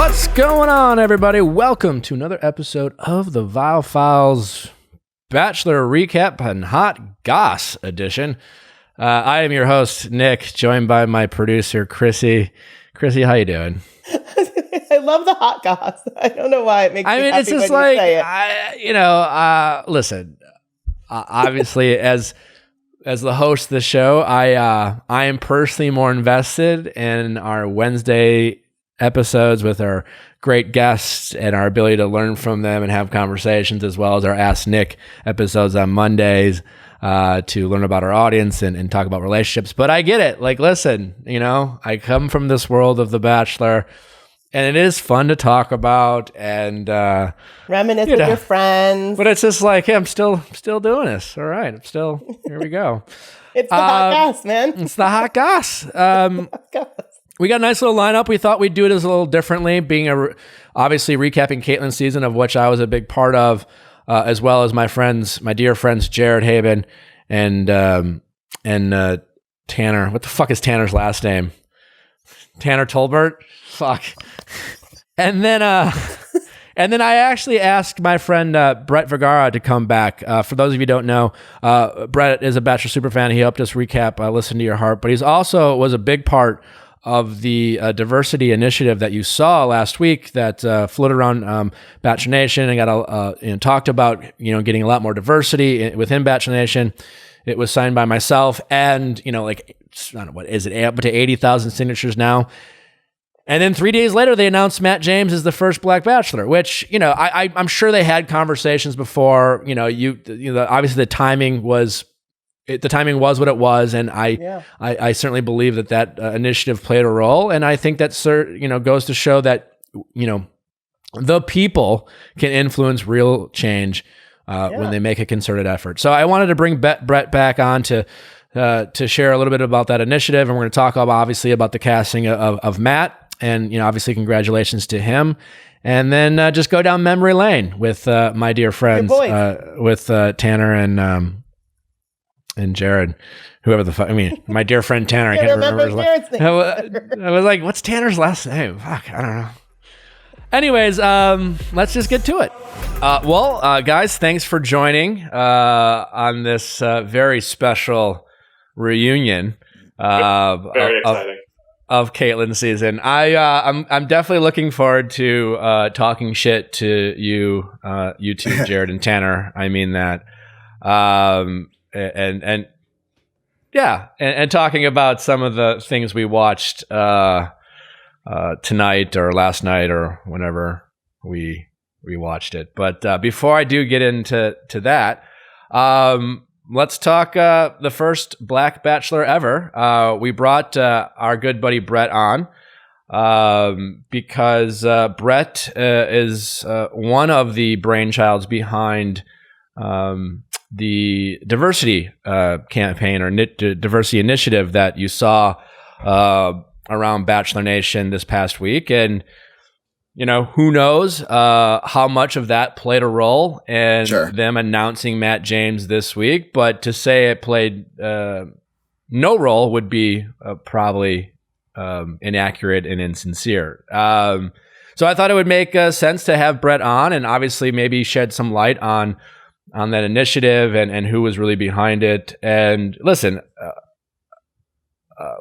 What's going on, everybody? Welcome to another episode of the Viall Files Bachelor Recap and Hot Goss edition. I am your host, Nick, joined by my producer, Krissy. Krissy, how you doing? I love the hot goss. I don't know why it makes me happy it's just when like, you say it. Listen, obviously, as the host of the show, I am personally more invested in our Wednesday episodes with our great guests and our ability to learn from them and have conversations, as well as our Ask Nick episodes on Mondays to learn about our audience and talk about relationships. But I get it. Like, listen, I come from this world of The Bachelor, and it is fun to talk about and reminisce with your friends. But it's just like, hey, I'm still doing this. All right, here we go. It's the hot goss, man. It's the hot goss. We got a nice little lineup. We thought we'd do it as a little differently, being obviously recapping Kaitlyn's season, of which I was a big part of, as well as my dear friends Jared Haibon and Tanner. What the fuck is Tanner's last name? Tanner Tolbert. Fuck. And then I actually asked my friend Brett Vergara to come back. For those of you who don't know, Brett is a Bachelor superfan. He helped us recap Listen to Your Heart, but he's also was a big part of the diversity initiative that you saw last week that floated around Bachelor Nation and got talked about, getting a lot more diversity within Bachelor Nation. It was signed by myself and, I don't know, what is it, up to 80,000 signatures now. And then 3 days later, they announced Matt James is the first Black Bachelor, which, I'm sure they had conversations before, obviously the timing was what it was. And I certainly believe that initiative played a role. And I think that, goes to show that, the people can influence real change when they make a concerted effort. So I wanted to bring Brett back on to share a little bit about that initiative. And we're going to talk obviously about the casting of Matt. And, obviously congratulations to him. And then just go down memory lane with my dear friends, with Tanner and Jared, whoever the fuck. I mean, my dear friend Tanner. I can't remember his last name. I was like, what's Tanner's last name? Fuck, I don't know. Anyways, let's just get to it. Guys, thanks for joining on this very special reunion. Very exciting. Of Kaitlyn's season. I'm definitely looking forward to talking shit to you two, Jared and Tanner. I mean that. And talking about some of the things we watched tonight or last night or whenever we watched it. But before I do get into that, let's talk the first Black Bachelor ever. We brought our good buddy Brett on because Brett is one of the brainchilds behind the diversity campaign or diversity initiative that you saw around Bachelor Nation this past week. And, who knows how much of that played a role in them announcing Matt James this week. But to say it played no role would be probably inaccurate and insincere. So I thought it would make sense to have Brett on and obviously maybe shed some light on that initiative and who was really behind it. And listen,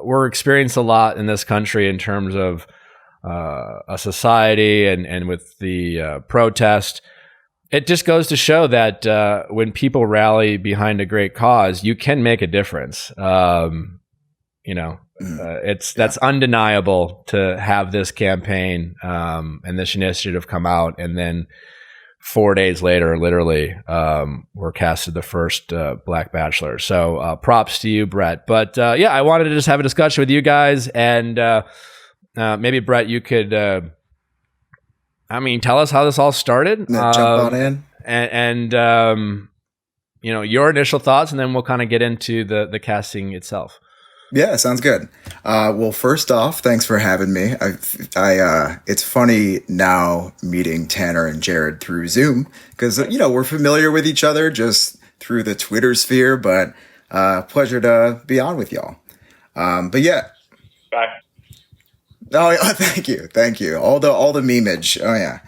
we're experiencing a lot in this country in terms of a society and with the protest. It just goes to show that when people rally behind a great cause, you can make a difference. That's undeniable to have this campaign and this initiative come out, and then 4 days later, literally, we're casted the first Black Bachelor. So props to you, Brett. But I wanted to just have a discussion with you guys, and maybe Brett, you could, tell us how this all started. Jump on in, and your initial thoughts, and then we'll kind of get into the casting itself. Yeah, sounds good. Well, first off, thanks for having me. It's funny now meeting Tanner and Jared through Zoom because, we're familiar with each other just through the Twitter sphere, but pleasure to be on with y'all. But yeah. Bye. Oh, yeah, thank you. All the memeage. Oh yeah.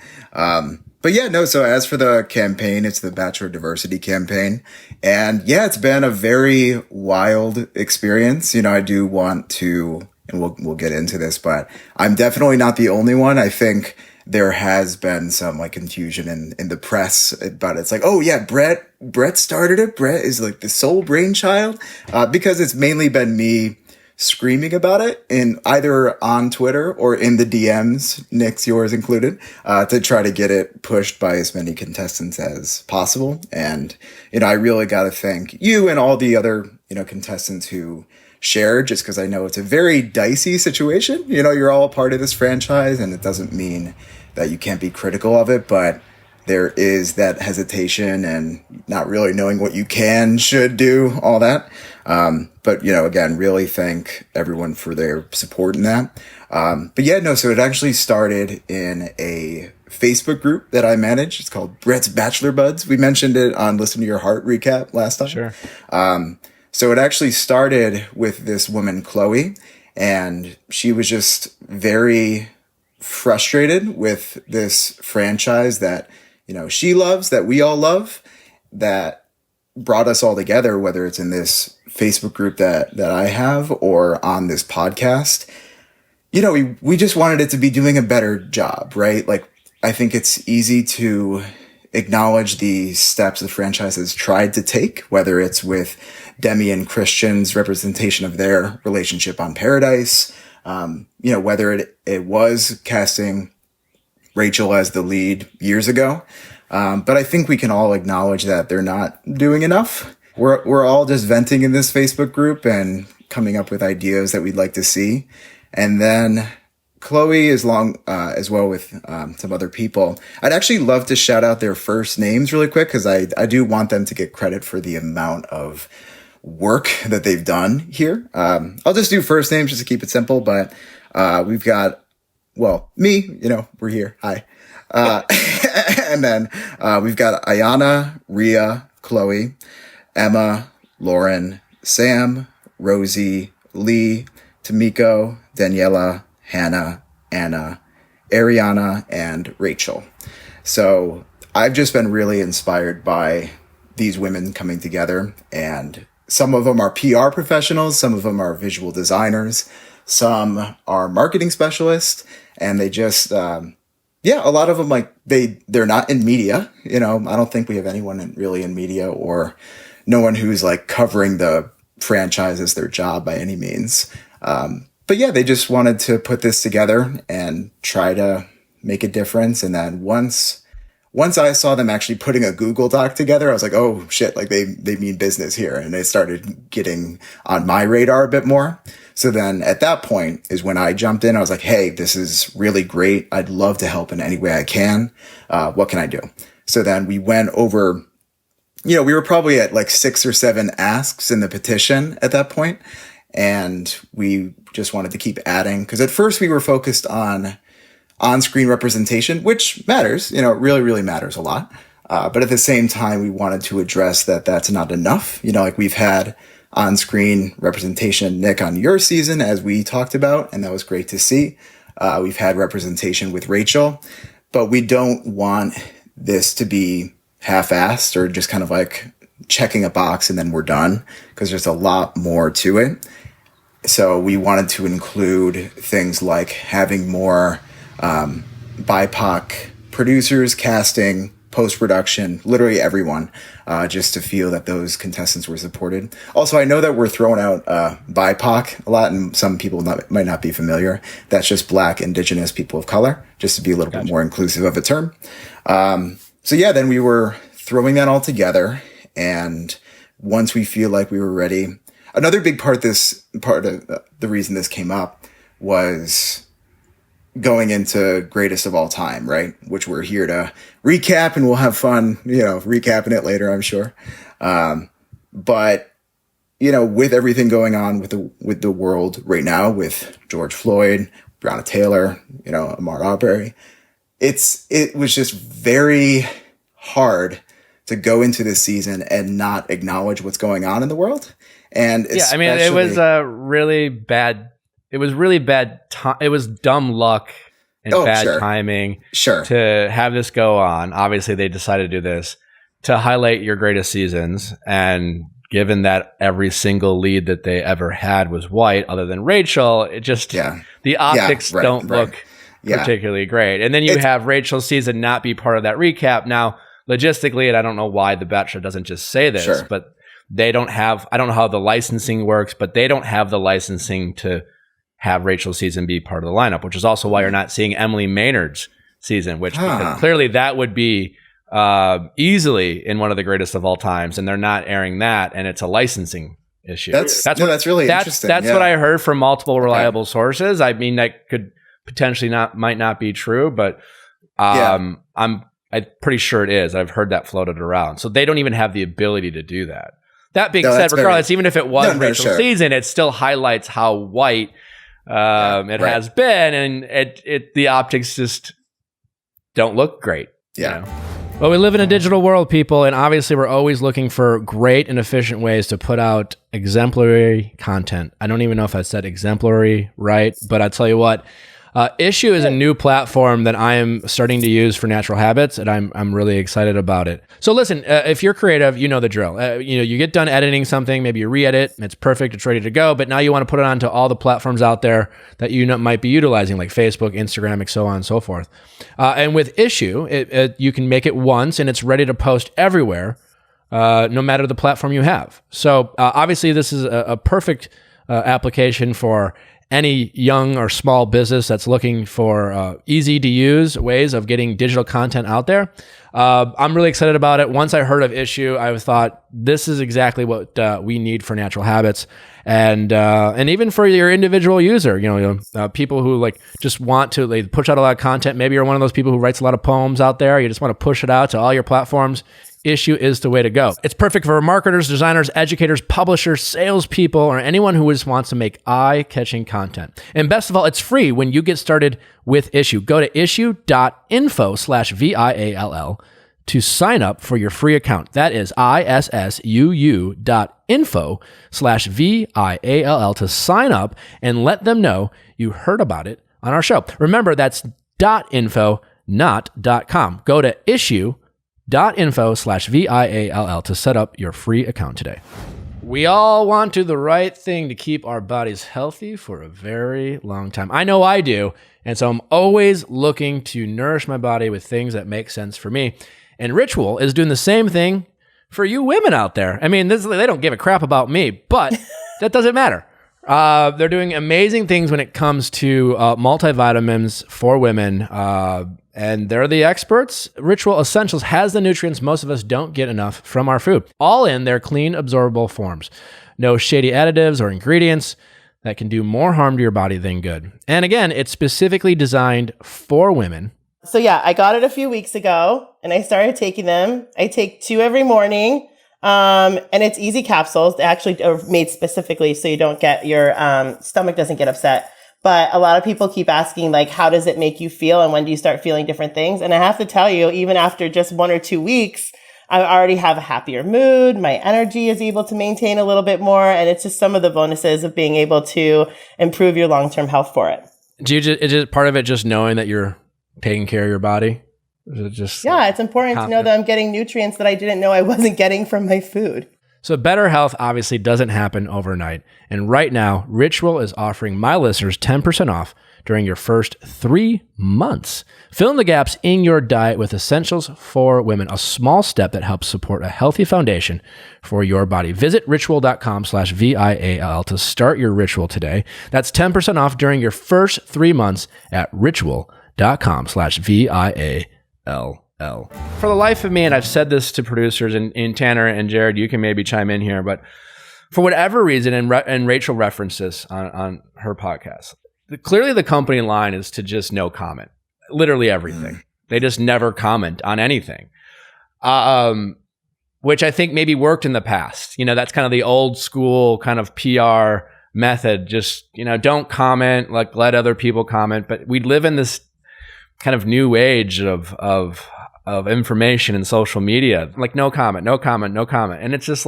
But yeah, no. So as for the campaign, it's the Bachelor Diversity campaign, and yeah, it's been a very wild experience. You know, I do want to, and we'll get into this, but I'm definitely not the only one. I think there has been some like confusion in the press about it. It's like, oh yeah, Brett started it. Brett is like the sole brainchild, because it's mainly been me screaming about it in either on Twitter or in the DMs, Nick's, yours included, to try to get it pushed by as many contestants as possible. And, you know, I really got to thank you and all the other, you know, contestants who shared, just because I know it's a very dicey situation. You know, you're all part of this franchise, and it doesn't mean that you can't be critical of it, but there is that hesitation and not really knowing what you should do, all that. But, you know, again, really thank everyone for their support in that. But yeah, no, so it actually started in a Facebook group that I manage. It's called Brett's Bachelor Buds. We mentioned it on Listen to Your Heart recap last time. Sure. So it actually started with this woman, Chloe, and she was just very frustrated with this franchise that, you know, she loves, that we all love, that brought us all together, whether it's in this Facebook group that I have or on this podcast. You know, we just wanted it to be doing a better job, right? Like, I think it's easy to acknowledge the steps the franchise has tried to take, whether it's with Demi and Christian's representation of their relationship on Paradise, you know, whether it was casting Rachel as the lead years ago. But I think we can all acknowledge that they're not doing enough. We're all just venting in this Facebook group and coming up with ideas that we'd like to see. And then Chloe as well with some other people. I'd actually love to shout out their first names really quick, because I do want them to get credit for the amount of work that they've done here. I'll just do first names just to keep it simple, but we've got, well, me, you know, we're here. Hi. And then we've got Ayana, Rhea, Chloe, Emma, Lauren, Sam, Rosie, Lee, Tamiko, Daniela, Hannah, Anna, Ariana, and Rachel. So I've just been really inspired by these women coming together, and some of them are PR professionals, some of them are visual designers, some are marketing specialists, and they just, yeah, a lot of them, like, they're not in media. You know, I don't think we have anyone really in media, or no one who's like covering the franchise as their job by any means. But yeah, they just wanted to put this together and try to make a difference. And then once I saw them actually putting a Google Doc together, I was like, oh shit, like they mean business here. And they started getting on my radar a bit more. So then at that point is when I jumped in. I was like, hey, this is really great. I'd love to help in any way I can. What can I do? So then we went over, you know, we were probably at like 6 or 7 asks in the petition at that point. And we just wanted to keep adding, because at first we were focused on on-screen representation, which matters, you know, it really, really matters a lot. But at the same time, we wanted to address that that's not enough. You know, like we've had on-screen representation, Nick, on your season, as we talked about, and that was great to see. We've had representation with Rachel, but we don't want this to be half-assed or just kind of like checking a box and then we're done, because there's a lot more to it. So we wanted to include things like having more BIPOC producers, casting, post-production, literally everyone, just to feel that those contestants were supported. Also, I know that we're throwing out BIPOC a lot, and some people might not be familiar. That's just Black, Indigenous, people of color, just to be a little bit more inclusive of a term. So yeah, then we were throwing that all together, and once we feel like we were ready, another big part of the reason this came up was going into greatest of all time, right? Which we're here to recap, and we'll have fun, you know, recapping it later, I'm sure. But, you know, with everything going on with the world right now, with George Floyd, Breonna Taylor, you know, Ahmaud Arbery, it was just very hard to go into this season and not acknowledge what's going on in the world. And yeah, I mean, it was a really bad it was really bad. It was dumb luck and bad timing to have this go on. Obviously, they decided to do this to highlight your greatest seasons. And given that every single lead that they ever had was white, other than Rachel, it just the optics don't look particularly great. And then you have Rachel's season not be part of that recap. Now, logistically, and I don't know why The Bachelor doesn't just say this, but they don't have, I don't know how the licensing works, but they don't have the licensing to have Rachel's season be part of the lineup, which is also why you're not seeing Emily Maynard's season, which because clearly that would be easily in one of the greatest of all times, and they're not airing that, and it's a licensing issue. That's really interesting. That's what I heard from multiple reliable sources. I mean, that could potentially might not be true, but I'm pretty sure it is. I've heard that floated around. So they don't even have the ability to do that. That being said, regardless, even if it was Rachel's season, it still highlights how white it has been, and the optics just don't look great. Yeah. You know? Well, we live in a digital world, people, and obviously we're always looking for great and efficient ways to put out exemplary content. I don't even know if I said exemplary right, but I'll tell you what, Issue is a new platform that I am starting to use for Natural Habits, and I'm really excited about it. So listen, if you're creative, you know the drill. You get done editing something, maybe you re-edit, and it's perfect, it's ready to go, but now you want to put it onto all the platforms out there that you might be utilizing, like Facebook, Instagram, and so on and so forth. And with Issue, you can make it once, and it's ready to post everywhere, no matter the platform you have. So obviously, this is a perfect application for any young or small business that's looking for easy to use ways of getting digital content out there. I'm really excited about it. Once I heard of Issue, I thought this is exactly what we need for Natural Habits, and even for your individual user. People who just want to push out a lot of content. Maybe you're one of those people who writes a lot of poems out there. You just want to push it out to all your platforms. Issue is the way to go. It's perfect for marketers, designers, educators, publishers, salespeople, or anyone who just wants to make eye-catching content. And best of all, it's free when you get started with Issue. Go to issue.info/VIALL to sign up for your free account. That is ISSUU.info/VIALL to sign up and let them know you heard about it on our show. Remember, that's .info, not .com. Go to issue.info/VIALL to set up your free account today. We all want to do the right thing to keep our bodies healthy for a very long time. I know I do. And so I'm always looking to nourish my body with things that make sense for me. And Ritual is doing the same thing for you women out there. I mean, they don't give a crap about me, but that doesn't matter. They're doing amazing things when it comes to multivitamins for women. And they're the experts. Ritual Essentials has the nutrients most of us don't get enough from our food, all in their clean, absorbable forms. No shady additives or ingredients that can do more harm to your body than good. And again, it's specifically designed for women. So yeah, I got it a few weeks ago and I started taking them. I take 2 every morning. And it's easy capsules. They actually are made specifically so you don't get your stomach doesn't get upset. But a lot of people keep asking, how does it make you feel? And when do you start feeling different things? And I have to tell you, even after just 1 or 2 weeks, I already have a happier mood. My energy is able to maintain a little bit more. And it's just some of the bonuses of being able to improve your long-term health for it. Is it part of it just knowing that you're taking care of your body? Is it just it's important to know that I'm getting nutrients that I didn't know I wasn't getting from my food. So better health obviously doesn't happen overnight. And right now, Ritual is offering my listeners 10% off during your first 3 months. Fill in the gaps in your diet with essentials for women, a small step that helps support a healthy foundation for your body. Visit ritual.com/VIALL to start your Ritual today. That's 10% off during your first 3 months at ritual.com/VIALL. For the life of me, and I've said this to producers, and Tanner and Jared, you can maybe chime in here, but for whatever reason, and Rachel referenced this on her podcast, clearly the company line is to just no comment. Literally everything. They just never comment on anything, which I think maybe worked in the past. That's kind of the old school kind of PR method. Just, don't comment, let other people comment. But we live in this kind of new age of information and social media, no comment. And it's just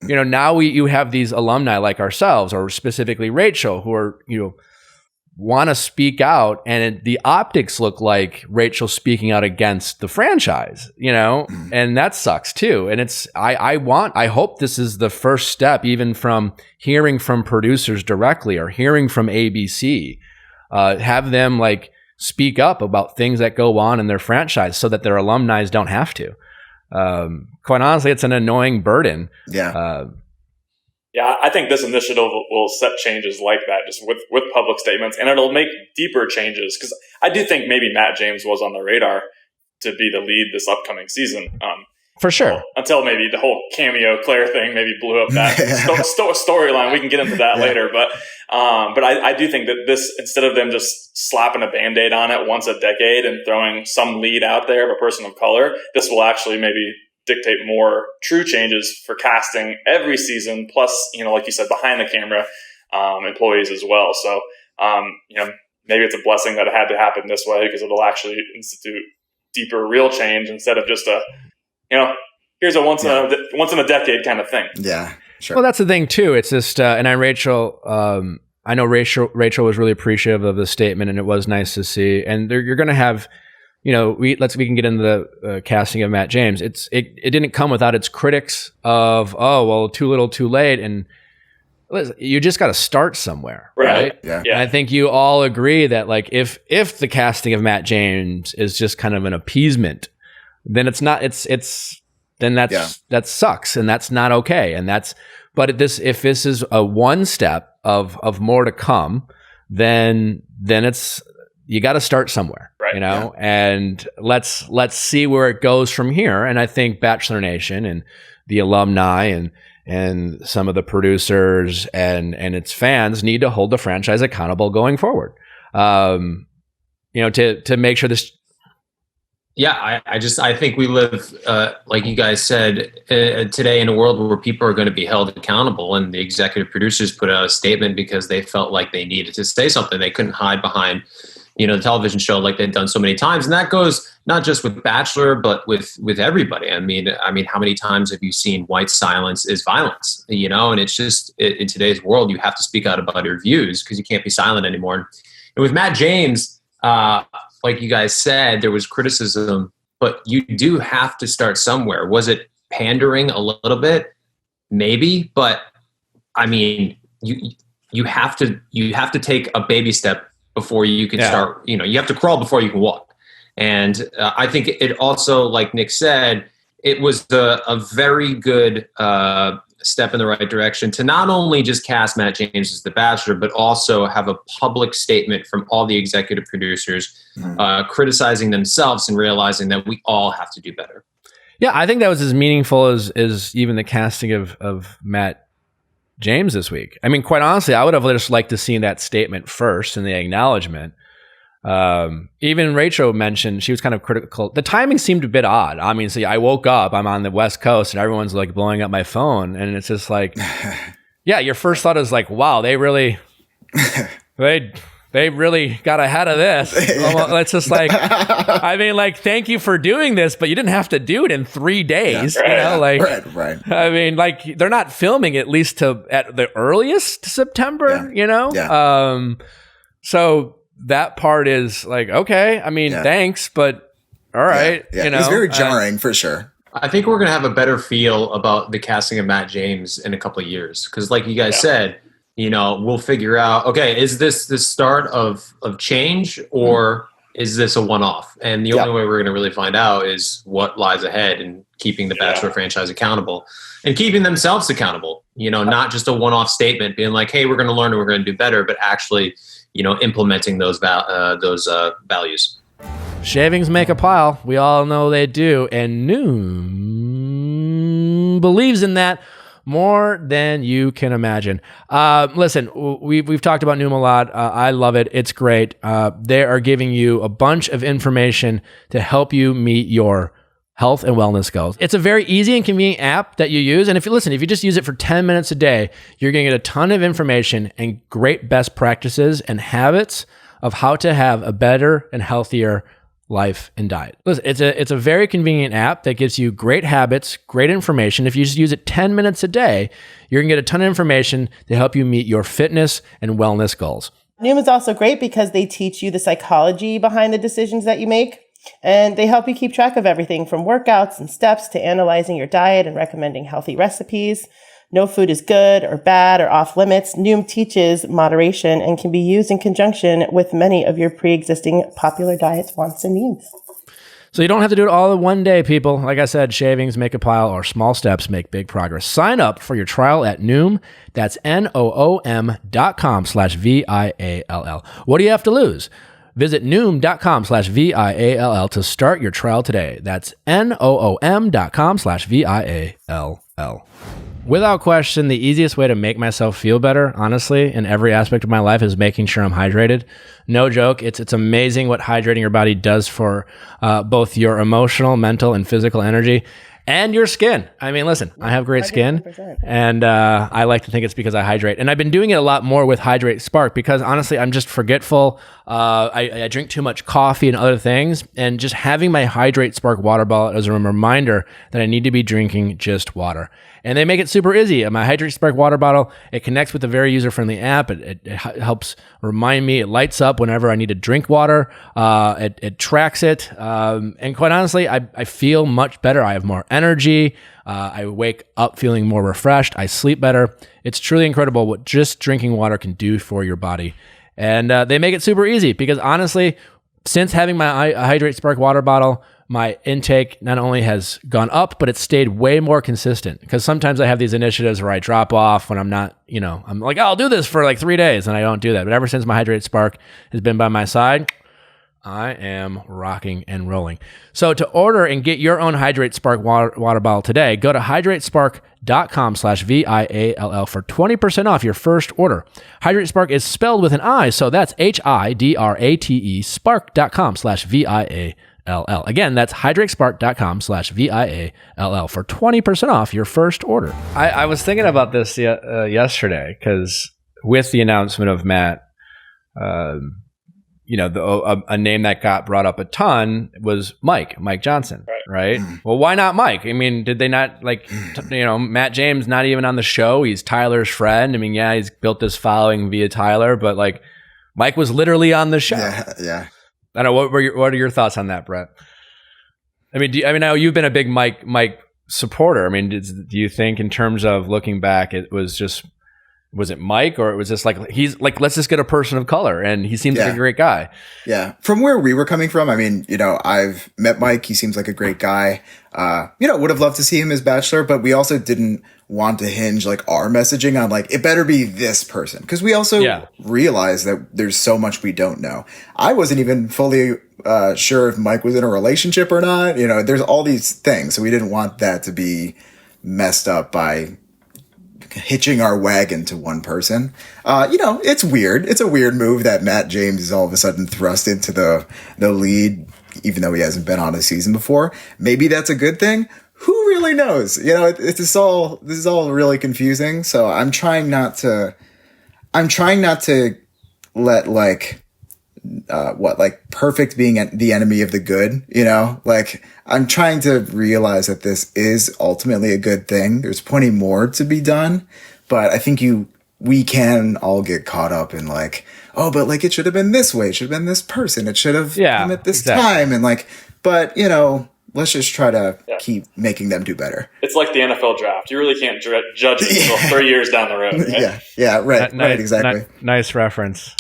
now you have these alumni like ourselves, or specifically Rachel, who are, want to speak out, and the optics look like Rachel speaking out against the franchise, and that sucks too. And I hope this is the first step, even from hearing from producers directly or hearing from ABC, have them like speak up about things that go on in their franchise so that their alumni don't have to. Quite honestly, it's an annoying burden. Yeah. I think this initiative will set changes like that, just with public statements, and it'll make deeper changes, because I do think maybe Matt James was on the radar to be the lead this upcoming season. For sure. Until maybe the whole cameo Claire thing maybe blew up that storyline. We can get into that later. But I do think that this, instead of them just slapping a Band-Aid on it once a decade and throwing some lead out there of a person of color, this will actually maybe dictate more true changes for casting every season, plus, like you said, behind the camera employees as well. So, maybe it's a blessing that it had to happen this way, because it'll actually institute deeper, real change instead of just a, here's a once in a decade kind of thing. Yeah, sure. Well, that's the thing too. It's just, and Rachel was really appreciative of the statement, and it was nice to see. And you're going to have, we can get into the casting of Matt James. It didn't come without its critics of, too little, too late, and listen, you just got to start somewhere, right? Yeah. And I think you all agree that like if the casting of Matt James is just kind of an appeasement, then it's not. That sucks, and that's not okay. And if this is a one step of more to come, then it's. You got to start somewhere, right, and let's see where it goes from here. And I think Bachelor Nation and the alumni and some of the producers and its fans need to hold the franchise accountable going forward. To make sure this. Yeah, I think we live, like you guys said, today in a world where people are going to be held accountable, and the executive producers put out a statement because they felt like they needed to say something. They couldn't hide behind the television show like they've done so many times. And that goes not just with Bachelor, but with everybody. I mean, how many times have you seen white silence is violence, and it's just in today's world, you have to speak out about your views because you can't be silent anymore. And with Matt James, like you guys said, there was criticism, but you do have to start somewhere. Was it pandering a little bit? Maybe, but I mean, you have to take a baby step before you can start, you have to crawl before you can walk. And I think it also, like Nick said, it was a very good step in the right direction to not only just cast Matt James as the Bachelor, but also have a public statement from all the executive producers criticizing themselves and realizing that we all have to do better. Yeah, I think that was as meaningful as even the casting of Matt James this week. I mean, quite honestly, I would have just liked to see that statement first and the acknowledgement. Even Rachel mentioned she was kind of critical. The timing seemed a bit odd. I mean, I woke up, I'm on the West Coast, and everyone's like blowing up my phone, and it's just like, yeah, your first thought is like, wow, they really got ahead of this. It's just like, I mean, like, thank you for doing this, but you didn't have to do it in 3 days. Yeah, right. I mean, like, they're not filming at least at the earliest September, Yeah. So that part is like, okay, I mean, thanks, but all right. Yeah. It's very jarring for sure. I think we're going to have a better feel about the casting of Matt James in a couple of years. Because like you guys said, we'll figure out, okay, is this the start of change, or is this a one-off? And the only way we're going to really find out is what lies ahead, and keeping the Bachelor franchise accountable and keeping themselves accountable, not just a one-off statement being like, hey, we're going to learn and we're going to do better, but actually, implementing those values. Shavings make a pile. We all know they do. And NOOM believes in that more than you can imagine. Listen, we've talked about NOOM a lot. I love it. It's great. They are giving you a bunch of information to help you meet your health and wellness goals. It's a very easy and convenient app that you use. And if you just use it for 10 minutes a day, you're going to get a ton of information and great best practices and habits of how to have a better and healthier life, and diet. Listen, it's a very convenient app that gives you great habits, great information. If you just use it 10 minutes a day, you're going to get a ton of information to help you meet your fitness and wellness goals. Noom is also great because they teach you the psychology behind the decisions that you make, and they help you keep track of everything from workouts and steps to analyzing your diet and recommending healthy recipes. No food is good or bad or off limits. Noom teaches moderation and can be used in conjunction with many of your pre-existing popular diets, wants, and needs. So you don't have to do it all in one day, people. Like I said, shavings make a pile or small steps make big progress. Sign up for your trial at Noom. That's NOOM.com/VIALL. What do you have to lose? Visit Noom.com/VIALL to start your trial today. That's NOOM.com/VIALL. Without question, the easiest way to make myself feel better, honestly, in every aspect of my life is making sure I'm hydrated. No joke. It's amazing what hydrating your body does for both your emotional, mental, and physical energy and your skin. I mean, listen, I have great skin, 100%. and I like to think it's because I hydrate. And I've been doing it a lot more with Hydrate Spark because, honestly, I'm just forgetful. I drink too much coffee and other things, and just having my Hydrate Spark water bottle as a reminder that I need to be drinking just water. And they make it super easy. My Hydrate Spark water bottle, it connects with a very user-friendly app. It helps remind me. It lights up whenever I need to drink water. It tracks it. And quite honestly, I feel much better. I have more energy. I wake up feeling more refreshed. I sleep better. It's truly incredible what just drinking water can do for your body. And they make it super easy because, honestly, since having my Hydrate Spark water bottle, my intake not only has gone up, but it's stayed way more consistent. Because sometimes I have these initiatives where I drop off when I'm not, I'm like, I'll do this for like 3 days, and I don't do that. But ever since my Hydrate Spark has been by my side, I am rocking and rolling. So to order and get your own Hydrate Spark water bottle today, go to hydratespark.com/VIALL for 20% off your first order. Hydrate Spark is spelled with an I, so that's HIDRATE spark.com/VIALL. Again, that's hydratespark.com/VIALL for 20% off your first order. I was thinking about this yesterday because with the announcement of Matt, a name that got brought up a ton was Mike Johnson, right? Well, why not Mike? I mean, did they not Matt James not even on the show? He's Tyler's friend. I mean, yeah, he's built this following via Tyler, but like Mike was literally on the show. Yeah. I don't know. What are your thoughts on that, Brett? I mean, now you've been a big Mike supporter. I mean, do you think in terms of looking back, was it Mike, or it was just like, he's like, let's just get a person of color, and he seems like a great guy. Yeah. From where we were coming from, I mean, I've met Mike. He seems like a great guy. Would have loved to see him as Bachelor, but we also didn't want to hinge like our messaging on like, it better be this person. Cause we also realize that there's so much we don't know. I wasn't even fully sure if Mike was in a relationship or not. There's all these things. So we didn't want that to be messed up by hitching our wagon to one person. It's weird. It's a weird move that Matt James is all of a sudden thrust into the lead, even though he hasn't been on a season before. Maybe that's a good thing. Who really knows? This is all really confusing. So I'm trying not to let perfect being the enemy of the good, I'm trying to realize that this is ultimately a good thing. There's plenty more to be done, but I think we can all get caught up in like, oh, but like it should have been this way. It should have been this person. It should have come at this time. And like, but let's just try to keep making them do better. It's like the NFL draft. You really can't judge it until 3 years down the road. Right? Yeah, right, exactly. Nice reference.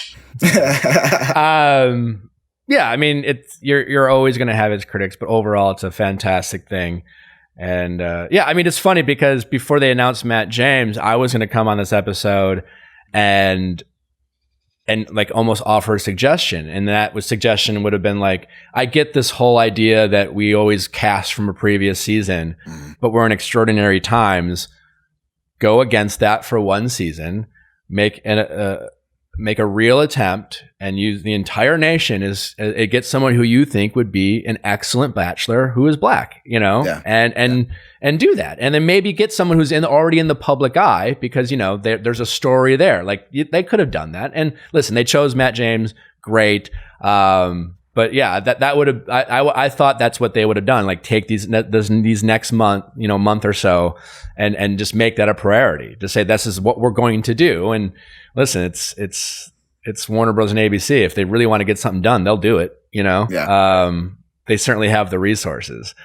I mean, you're always going to have its critics, but overall, it's a fantastic thing. And I mean, it's funny because before they announced Matt James, I was going to come on this episode and like almost offer a suggestion, and suggestion would have been like, I get this whole idea that we always cast from a previous season, but we're in extraordinary times. Go against that for one season, make a real attempt, and use the entire nation it gets someone who you think would be an excellent Bachelor who is Black, and do that, and then maybe get someone who's already in the public eye because there's a story there. Like they could have done that, and listen, they chose Matt James, great, but But yeah, that would have, I thought that's what they would have done. Like take these next month, month or so and just make that a priority to say, this is what we're going to do. And listen, it's Warner Bros. And ABC. If they really want to get something done, they'll do it, Yeah. They certainly have the resources.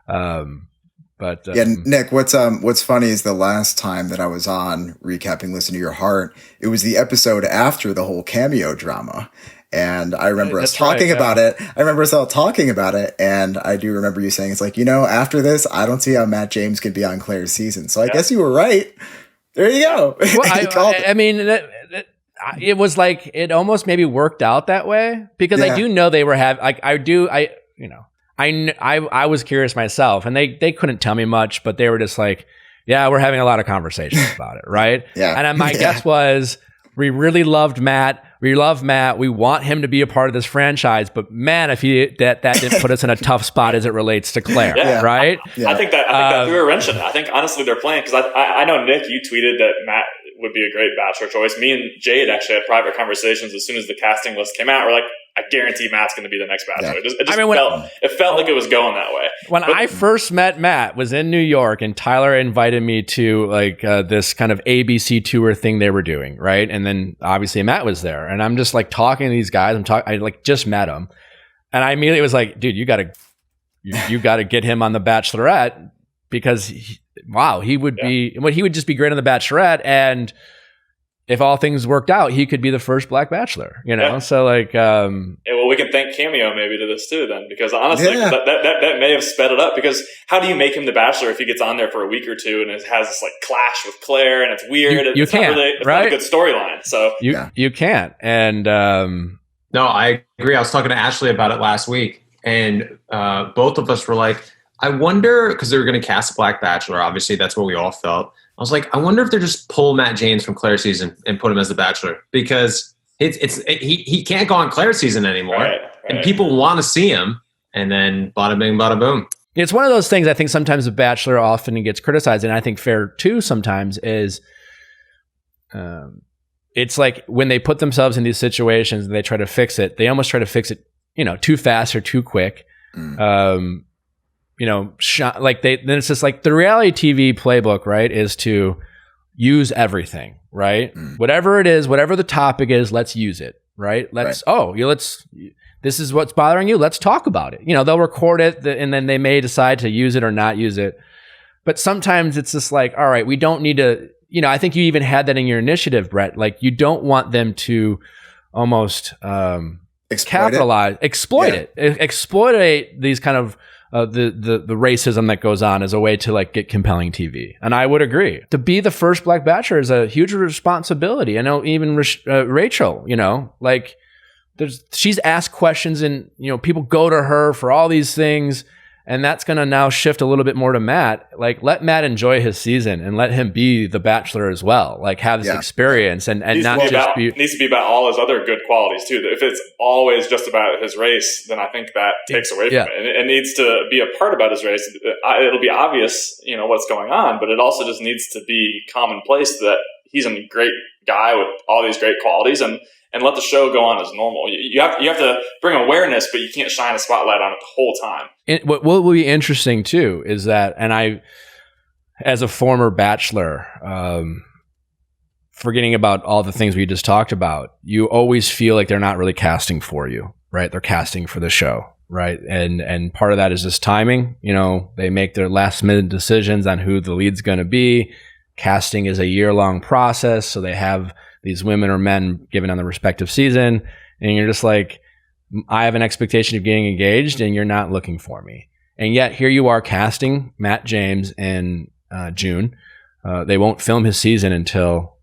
But Nick, what's funny is the last time that I was on recapping Listen to Your Heart, it was the episode after the whole cameo drama. And I remember us talking about it. I remember us all talking about it. And I do remember you saying, it's like, after this, I don't see how Matt James could be on Claire's season. So I guess you were right. There you go. Well, I mean, it was like, it almost maybe worked out that way because I do know they were I was curious myself and they couldn't tell me much, but they were just like, yeah, we're having a lot of conversations about it. Right. Yeah. And my guess was we really loved Matt. We love Matt. We want him to be a part of this franchise, but man, if that didn't put us in a tough spot as it relates to Claire, right? Yeah. I think that threw a wrench in it. I think honestly they're playing because I know Nick, you tweeted that Matt would be a great Bachelor choice. Me and Jade actually had private conversations as soon as the casting list came out. We're like, I guarantee Matt's going to be the next Bachelor. Yeah. It felt like it was going that way. I first met Matt was in New York, and Tyler invited me to this kind of ABC tour thing they were doing, right? And then obviously Matt was there, and I'm just like talking to these guys. I just met him, and I immediately was like, dude, you got to get him on the Bachelorette because he would just be great on the Bachelorette, and if all things worked out, he could be the first Black Bachelor, So well, we can thank Cameo maybe to this too then, because honestly, that may have sped it up. Because how do you make him the Bachelor if he gets on there for a week or two and it has this like clash with Claire and it's weird? You can't, it's right? not a good storyline. So you can't. And no, I agree. I was talking to Ashley about it last week, and both of us were like, I wonder, because they were going to cast a Black Bachelor. Obviously, that's what we all felt. I was like, I wonder if they're just pull Matt James from Claire's season and put him as the Bachelor, because he can't go on Claire's season anymore, right. And people want to see him. And then bada bing, bada boom. It's one of those things. I think sometimes the Bachelor often gets criticized, and I think fair too. Sometimes is, it's like when they put themselves in these situations and they try to fix it, they almost try to fix it, too fast or too quick. Then it's just like the reality TV playbook, right, is to use everything, right? Whatever it is, whatever the topic is, let's use it, right? This is what's bothering you. Let's talk about it. They'll record it and then they may decide to use it or not use it. But sometimes it's just like, all right, we don't need to, I think you even had that in your initiative, Brett. Like you don't want them to almost exploit these kind of the racism that goes on as a way to like get compelling TV. And I would agree. To be the first Black Bachelor is a huge responsibility. I know even Rachel, she's asked questions and, people go to her for all these things. And that's going to now shift a little bit more to Matt. Like, let Matt enjoy his season and let him be the Bachelor as well. Like, have this experience and not just be... It needs to be about all his other good qualities, too. If it's always just about his race, then I think that takes away from it. And it needs to be a part about his race. It'll be obvious, what's going on, but it also just needs to be commonplace that he's a great guy with all these great qualities and let the show go on as normal. You have to bring awareness, but you can't shine a spotlight on it the whole time. What will be interesting too is that, and I, as a former Bachelor, forgetting about all the things we just talked about, you always feel like they're not really casting for you, right? They're casting for the show, right? And part of that is just timing. They make their last minute decisions on who the lead's going to be. Casting is a year-long process, so they have these women or men given on the respective season, and you're just like, I have an expectation of getting engaged, and you're not looking for me. And yet here you are casting Matt James in June. They won't film his season until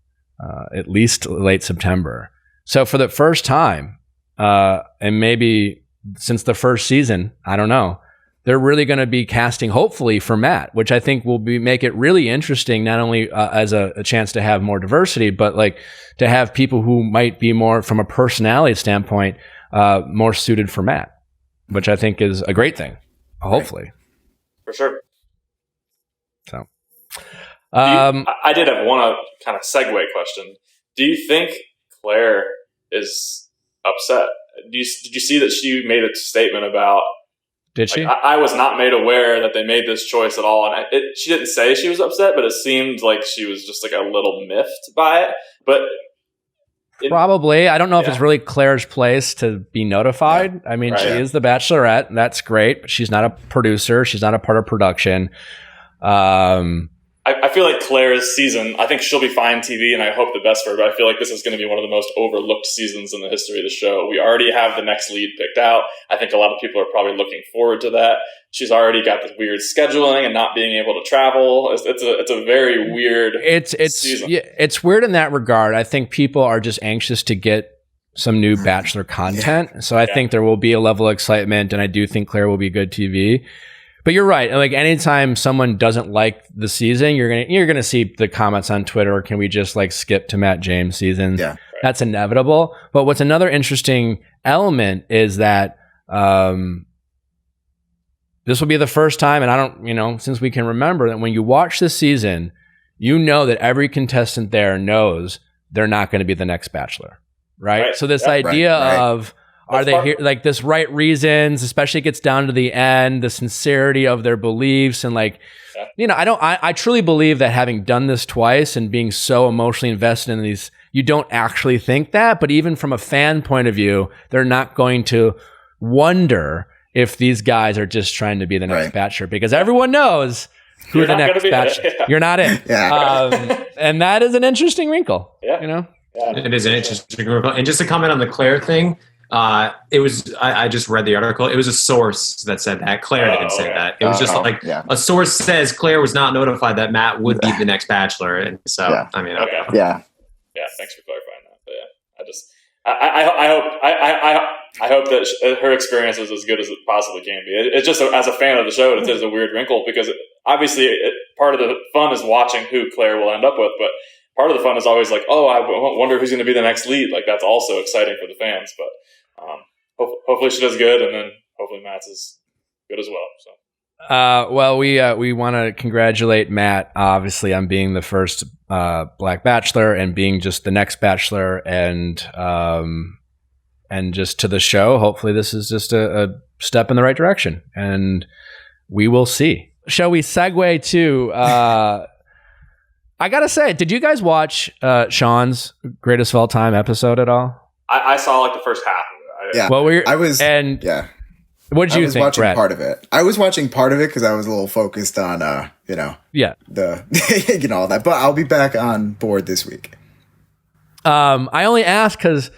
at least late September. So for the first time, and maybe since the first season, I don't know, they're really going to be casting, hopefully, for Matt, which I think will make it really interesting, not only as a chance to have more diversity, but like to have people who might be more, from a personality standpoint, more suited for Matt, which I think is a great thing, hopefully. For sure. So, I did have one kind of segue question. Do you think Claire is upset did you see that she made a statement about? Did she? I was not made aware that they made this choice at all, and she didn't say she was upset, but it seemed like she was just like a little miffed by it. But probably, I don't know if it's really Claire's place to be notified. I mean, she is the Bachelorette, and that's great, but she's not a producer. She's not a part of production. I feel like Claire's season, I think she'll be fine TV, and I hope the best for her, but I feel like this is going to be one of the most overlooked seasons in the history of the show. We already have the next lead picked out. I think a lot of people are probably looking forward to that. She's already got this weird scheduling and not being able to travel. It's a very weird season. Yeah, it's weird in that regard. I think people are just anxious to get some new Bachelor content. Yeah. So I think there will be a level of excitement, and I do think Claire will be good TV. But you're right. Like anytime someone doesn't like the season, you're gonna see the comments on Twitter. Can we just like skip to Matt James' season? Yeah, that's inevitable. But what's another interesting element is that this will be the first time, and I don't, since we can remember, that when you watch this season, you know that every contestant there knows they're not going to be the next Bachelor, right? So this idea of are they here like this right reasons, especially it gets down to the end, the sincerity of their beliefs, and like, I truly believe that having done this twice and being so emotionally invested in these, you don't actually think that, but even from a fan point of view, they're not going to wonder if these guys are just trying to be the next Bachelor, because everyone knows who the next Bachelor. You're not in. And that is an interesting wrinkle. It is an interesting wrinkle. And just to comment on the Claire thing, it was I just read the article. It was a source that said that. Claire didn't say that. It was just a source says Claire was not notified that Matt would be the next Bachelor, and so I mean, thanks for clarifying that. But I hope that her experience is as good as it possibly can be. It's just as a fan of the show, it is a weird wrinkle because obviously part of the fun is watching who Claire will end up with, but part of the fun is always like, oh, I wonder who's going to be the next lead. Like that's also exciting for the fans, but hopefully she does good, and then hopefully Matt's is good as well. So. Well, we want to congratulate Matt, obviously, on being the first Black Bachelor and being just the next Bachelor, and just to the show. Hopefully, this is just a step in the right direction, and we will see. Shall we segue to? I gotta say, did you guys watch Sean's Greatest of All Time episode at all? I saw like the first half of it. What did you I was think, watching Brett? part of it. I was watching part of it because I was a little focused on, all that. But I'll be back on board this week. I only asked because,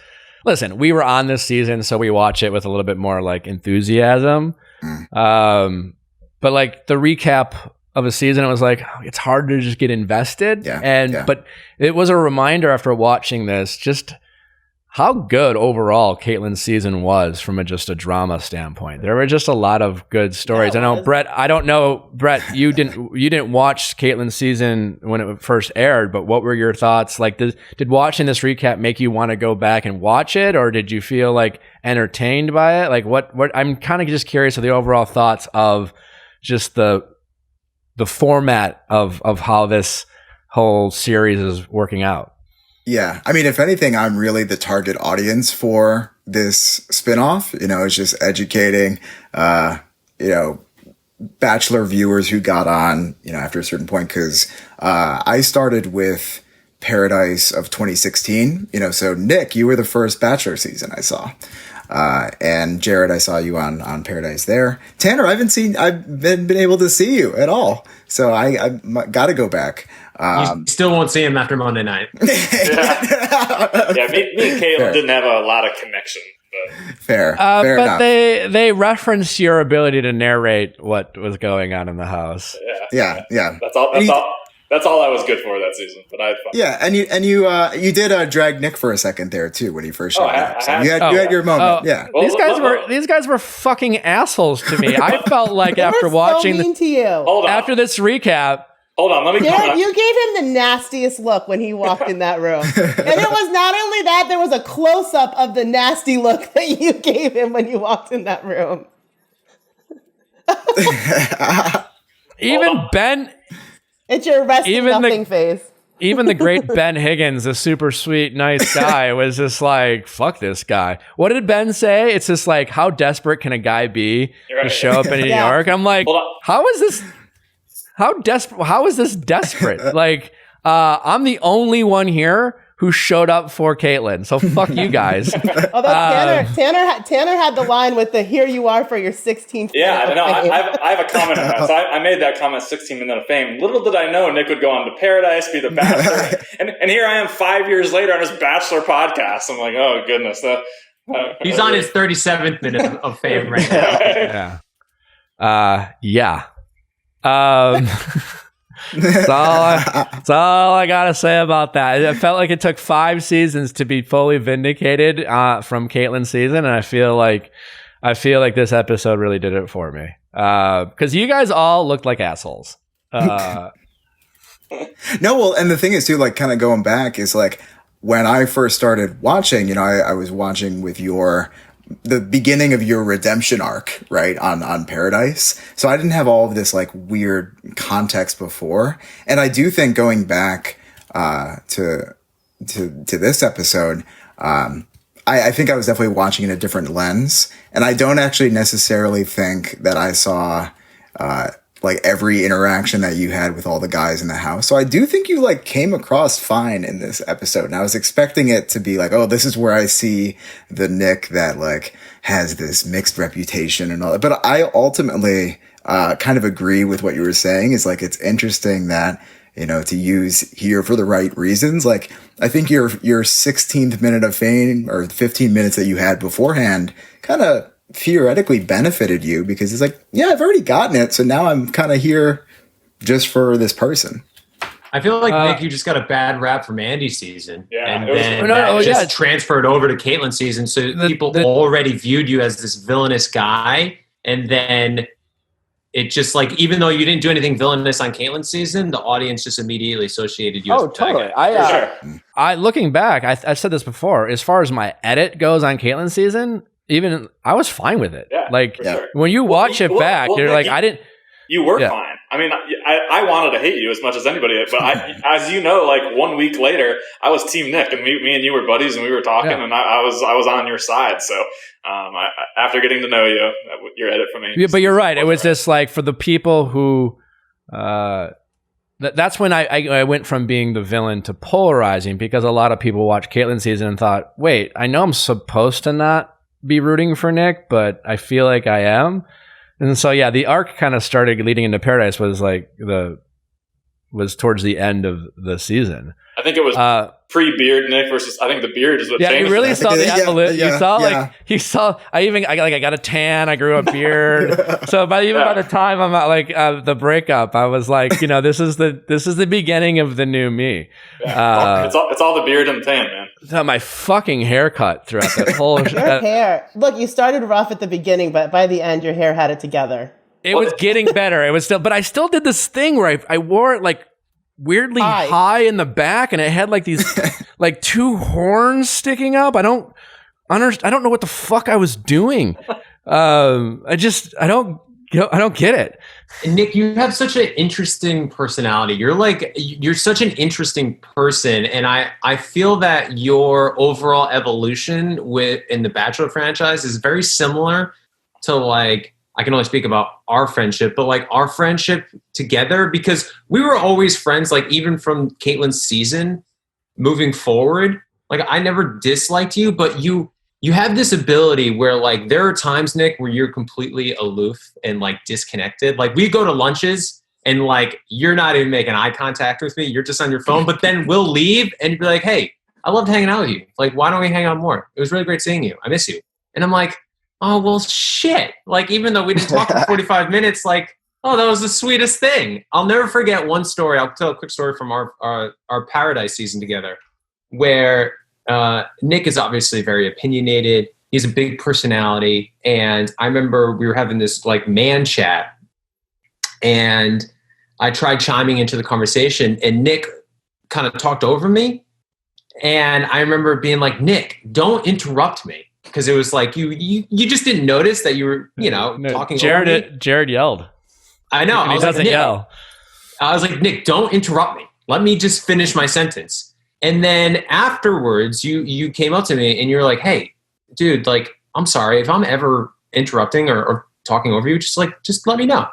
listen, we were on this season, so we watch it with a little bit more like enthusiasm. But like the recap of a season, it was like it's hard to just get invested. But it was a reminder after watching this just how good overall Kaitlyn's season was from just a drama standpoint. There were just a lot of good stories. I know, Brett, you didn't watch Kaitlyn's season when it first aired, but what were your thoughts? Like, did watching this recap make you want to go back and watch it, or did you feel like entertained by it? Like what I'm kind of just curious of the overall thoughts of just the format of how this whole series is working out. Yeah. I mean, if anything, I'm really the target audience for this spinoff. It's just educating, Bachelor viewers who got on, after a certain point. Cause, I started with Paradise of 2016, so Nick, you were the first Bachelor season I saw. And Jared, I saw you on Paradise there. Tanner, I've been able to see you at all. So I got to go back. You still won't see him after Monday night. Me and Kaitlyn didn't have a lot of connection. Fair but enough. They referenced your ability to narrate what was going on in the house. Yeah. That's all I was good for that season, but I had fun. Yeah, and you did drag Nick for a second there too when he first showed up. So you had your moment. Yeah. Well, these guys were fucking assholes to me. I felt like after watching after this recap. Hold on, let me comment. You gave him the nastiest look when he walked in that room. And it was not only that, there was a close-up of the nasty look that you gave him when you walked in that room. Even Ben... It's your arresting nothing face. even the great Ben Higgins, a super sweet, nice guy, was just like, fuck this guy. What did Ben say? It's just like, how desperate can a guy be to show up in New York? I'm like, how is this desperate? Like, I'm the only one here who showed up for Kaitlyn. So fuck you guys. Tanner had the line with the "Here you are for your 16th." Yeah, I know. I have a comment on that. So I made that comment, 16 minute of fame. Little did I know Nick would go on to Paradise, be the Bachelor, and here I am 5 years later on his Bachelor podcast. I'm like, oh goodness. He's on his 37th minute of fame right now. Yeah. That's all I gotta say about that. It felt like it took 5 seasons to be fully vindicated from Kaitlyn's season, and I feel like this episode really did it for me. Because you guys all looked like assholes. No, well, and the thing is too, like, kind of going back is like when I first started watching, you know, I was watching with the beginning of your redemption arc, right, on Paradise. So I didn't have all of this like weird context before. And I do think going back to this episode, I think I was definitely watching in a different lens. And I don't actually necessarily think that I saw like every interaction that you had with all the guys in the house. So I do think you like came across fine in this episode. And I was expecting it to be like, oh, this is where I see the Nick that like has this mixed reputation and all that. But I ultimately kind of agree with what you were saying. Is like, it's interesting that, you know, to use here for the right reasons. Like, I think your 16th minute of fame or 15 minutes that you had beforehand kind of theoretically benefited you, because it's like, yeah, I've already gotten it, so now I'm kind of here just for this person. I feel like Nick, you just got a bad rap from Andy's season, and then just transferred over to Kaitlyn's season, so people already viewed you as this villainous guy, and then it just like, even though you didn't do anything villainous on Kaitlyn's season, the audience just immediately associated you. Oh, totally. I looking back, I said this before. As far as my edit goes on Kaitlyn's season, even I was fine with it. Yeah, like when you watch it back, you're like, I didn't. You were fine. I mean, I wanted to hate you as much as anybody, but as you know, like 1 week later, I was Team Nick, and me and you were buddies, and we were talking, and I was on your side. So after getting to know you, your edit for me. Yeah, but you're right. It was just like for the people who. That's when I went from being the villain to polarizing, because a lot of people watched Kaitlyn's season and thought, wait, I know I'm supposed to not be rooting for Nick, but I feel like I am. And so yeah, the arc kind of started leading into Paradise was towards the end of the season. I think it was pre-beard Nick versus, I think the beard is what changed. Yeah, you really saw the evolution. You saw I got a tan, I grew a beard. So by the time I'm at like the breakup, I was like, you know, this is the beginning of the new me. Yeah, it's all the beard and the tan, man. My fucking haircut throughout that whole your hair. Look, you started rough at the beginning, but by the end your hair had it together. It was getting better. It was still, but I still did this thing where I wore it like weirdly high in the back, and it had like these like 2 horns sticking up. I don't know what the fuck I was doing. I don't get it. Nick, you have such an interesting personality. You're such an interesting person, and I feel that your overall evolution in the Bachelor franchise is very similar to like, I can only speak about our friendship, but like our friendship together, because we were always friends, like even from Kaitlyn's season moving forward. Like I never disliked you, but you have this ability where like there are times, Nick, where you're completely aloof and like disconnected. Like we go to lunches and like you're not even making eye contact with me. You're just on your phone, but then we'll leave and be like, hey, I loved hanging out with you. Like, why don't we hang out more? It was really great seeing you. I miss you. And I'm like, oh, well, shit. Like, even though we didn't talk for 45 minutes, like, oh, that was the sweetest thing. I'll never forget one story. I'll tell a quick story from our Paradise season together, where Nick is obviously very opinionated. He's a big personality. And I remember we were having this, like, man chat. And I tried chiming into the conversation, and Nick kind of talked over me. And I remember being like, Nick, don't interrupt me. Because it was like you just didn't notice that you were, talking. Jared yelled. I know. He doesn't yell. I was like, Nick, don't interrupt me. Let me just finish my sentence. And then afterwards, you came up to me and you're like, hey, dude, like, I'm sorry if I'm ever interrupting or talking over you, just let me know.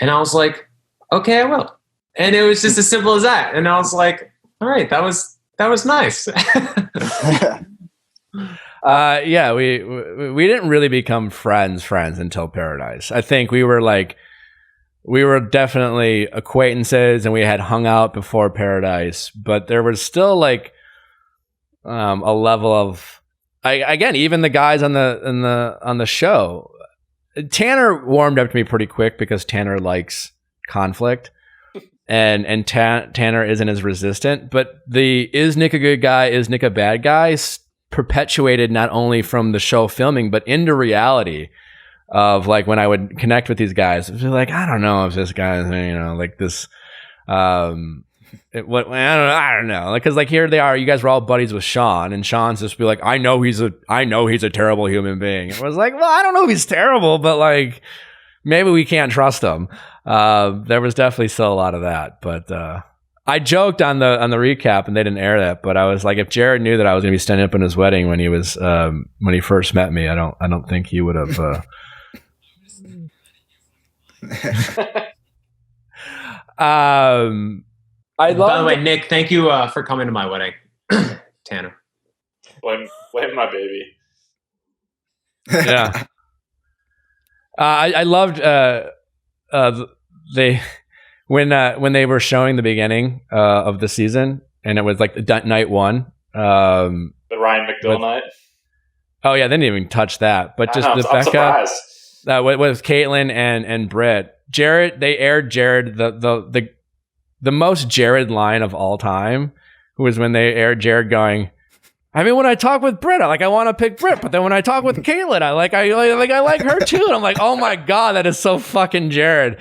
And I was like, okay, I will. And it was just as simple as that. And I was like, all right, that was nice. Yeah, we didn't really become friends until Paradise. I think we were definitely acquaintances, and we had hung out before Paradise, but there was still like a level of again, even the guys on the show. Tanner warmed up to me pretty quick because Tanner likes conflict, and Tanner isn't as resistant. But the is Nick a good guy, is Nick a bad guy perpetuated not only from the show filming but into reality. Of like when I would connect with these guys, it was like, I don't know if this guy is, like this. I don't know, because like here they are, you guys were all buddies with Sean, and Sean's just be like, I know he's a terrible human being. It was like, well, I don't know if he's terrible, but like maybe we can't trust him. There was definitely still a lot of that, but I joked on the recap, and they didn't air that, but I was like, if Jared knew that I was going to be standing up in his wedding when he first met me, I don't think he would have. By the way, Nick, thank you for coming to my wedding. Tanner. Blame my baby. Yeah. I loved when they were showing the beginning of the season, and it was like night one. The Ryan McDill night. Oh yeah, they didn't even touch that. But just Becca with Kaitlyn and Britt. Jared, they aired Jared the most Jared line of all time, who was when they aired Jared going, I mean, when I talk with Britt, I want to pick Britt, but then when I talk with Kaitlyn, I like her too. And I'm like, oh my God, that is so fucking Jared.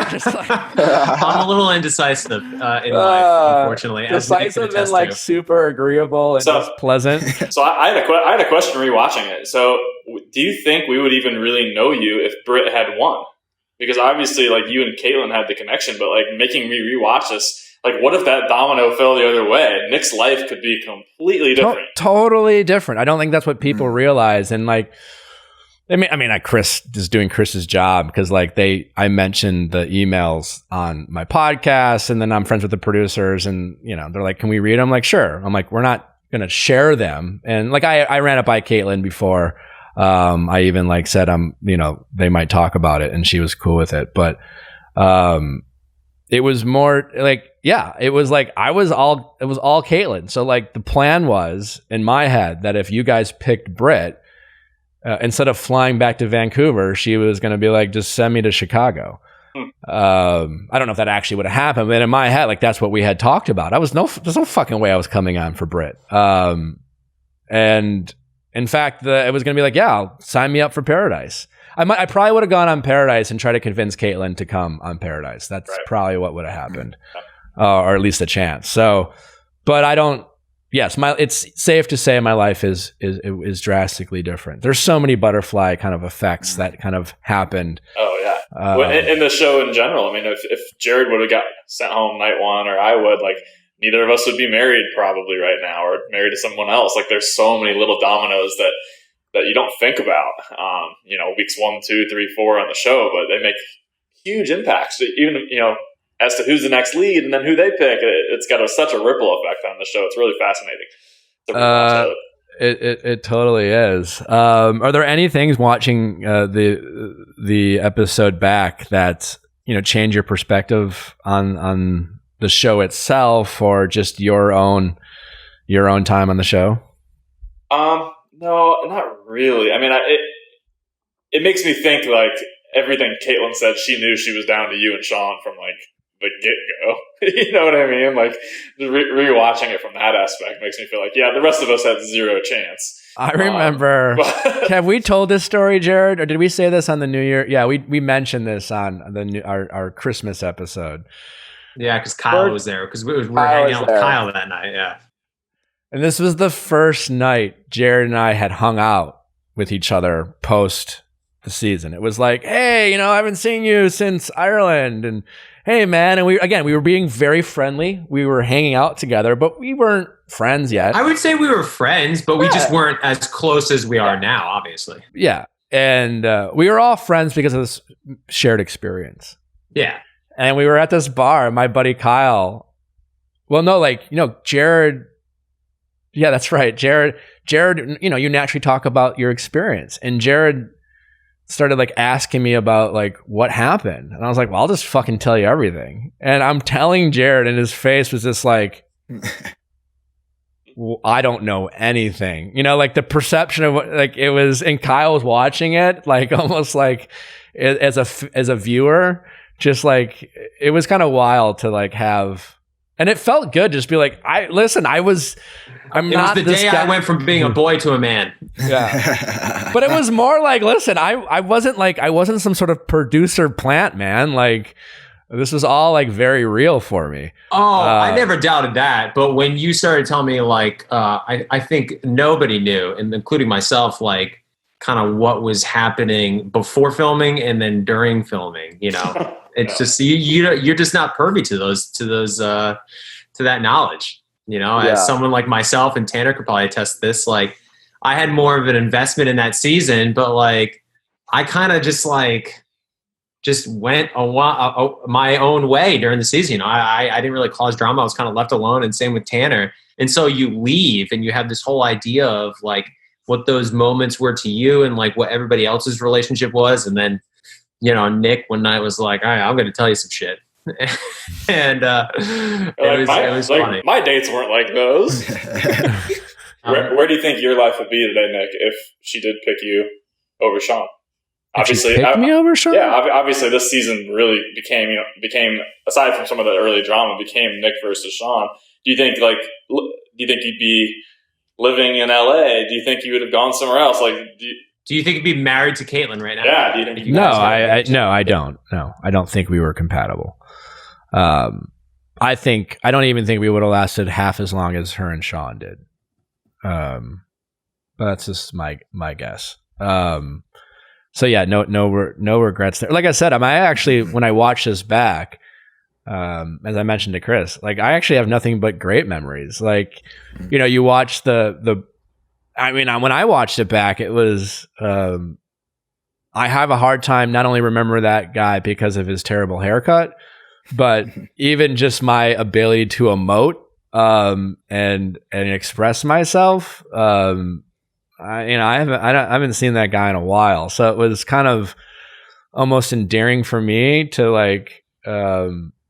Just I'm a little indecisive in life, unfortunately. Decisive and like super agreeable and just pleasant. So I had a question rewatching it. So do you think we would even really know you if Britt had won? Because obviously, like, you and Kaitlyn had the connection, but like making me rewatch this, like, what if that domino fell the other way? Nick's life could be completely different. Totally different. I don't think that's what people realize. And like, Chris is doing Chris's job because like I mentioned the emails on my podcast, and then I'm friends with the producers, and they're like, can we read them? I'm like, sure. I'm like, we're not going to share them. And like, I ran it by Kaitlyn before. I even like said, they might talk about it, and she was cool with it. But, it was more like, yeah, it was like, it was all Kaitlyn. So like the plan was in my head that if you guys picked Britt, instead of flying back to Vancouver, she was going to be like, just send me to Chicago. I don't know if that actually would have happened, but in my head, like that's what we had talked about. There's no fucking way I was coming on for Britt. And in fact, it was going to be like, yeah, sign me up for Paradise. I probably would have gone on Paradise and tried to convince Kaitlyn to come on Paradise. That's right. Probably what would have happened, or at least a chance. So, but I don't. Yes, it's safe to say my life is drastically different. There's so many butterfly kind of effects that kind of happened. Oh yeah, in the show in general. I mean, if Jared would have got sent home night one, or I would, like, neither of us would be married probably right now, or married to someone else. Like, there's so many little dominoes that you don't think about. Weeks 1, 2, 3, 4 on the show, but they make huge impacts. Even as to who's the next lead and then who they pick, it's got such a ripple effect on the show. It's really fascinating. It totally is. Are there any things watching the episode back that change your perspective on the show itself, or just your own time on the show? No, not really. I mean, it makes me think, like, everything Kaitlyn said, she knew she was down to you and Sean from like the get-go. You know what I mean? Like, rewatching it from that aspect makes me feel like, yeah, the rest of us had zero chance. I remember. Have we told this story, Jared, or did we say this on the New Year? Yeah, we mentioned this on our Christmas episode. Yeah, because Kyle was there, because we were hanging out with Kyle that night. Yeah. And this was the first night Jared and I had hung out with each other post the season. It was like, hey, I haven't seen you since Ireland, and hey, man. And we were being very friendly. We were hanging out together, but we weren't friends yet. I would say we were friends, but we just weren't as close as we are now, obviously. Yeah. And we were all friends because of this shared experience. Yeah. And we were at this bar, my buddy Kyle. Well, no, Jared. Yeah, that's right. Jared, you naturally talk about your experience. And Jared started asking me about what happened. And I was like, well, I'll just fucking tell you everything. And I'm telling Jared, and his face was just like, well, I don't know anything. The perception of it was, and Kyle was watching it almost as a viewer, just it was kind of wild to have. And it felt good just be like, it was the day I went from being a boy to a man. Yeah. But it was more listen, I wasn't some sort of producer plant, man. This was all very real for me. Oh, I never doubted that. But when you started telling me I think nobody knew, and including myself, kind of what was happening before filming and then during filming, it's just you're just not privy to that knowledge, as someone like myself, and Tanner could probably attest to this. I had more of an investment in that season, but I kind of just went my own way during the season. I didn't really cause drama. I was kind of left alone, and same with Tanner. And so you leave and you have this whole idea of what those moments were to you and what everybody else's relationship was. And then, Nick one night was like, all right, I'm going to tell you some shit. And it was funny. My dates weren't like those. Where do you think your life would be today, Nick, if she did pick you over Sean? Obviously, pick me over Sean? Yeah, obviously this season really became aside from some of the early drama, became Nick versus Sean. Do you think you'd be living in LA? Do you think you would have gone somewhere else? Do you think you'd be married to Kaitlyn right now? Yeah. Do you think you No, I don't. No, I don't think we were compatible. I don't even think we would have lasted half as long as her and Sean did. But that's just my guess. So yeah, no regrets there. Like I said, I actually, when I watch this back, as I mentioned to Chris, I actually have nothing but great memories. You watch when I watched it back, it was, I have a hard time not only remember that guy because of his terrible haircut, but even just my ability to emote, and express myself. I haven't seen that guy in a while, so it was kind of almost endearing for me to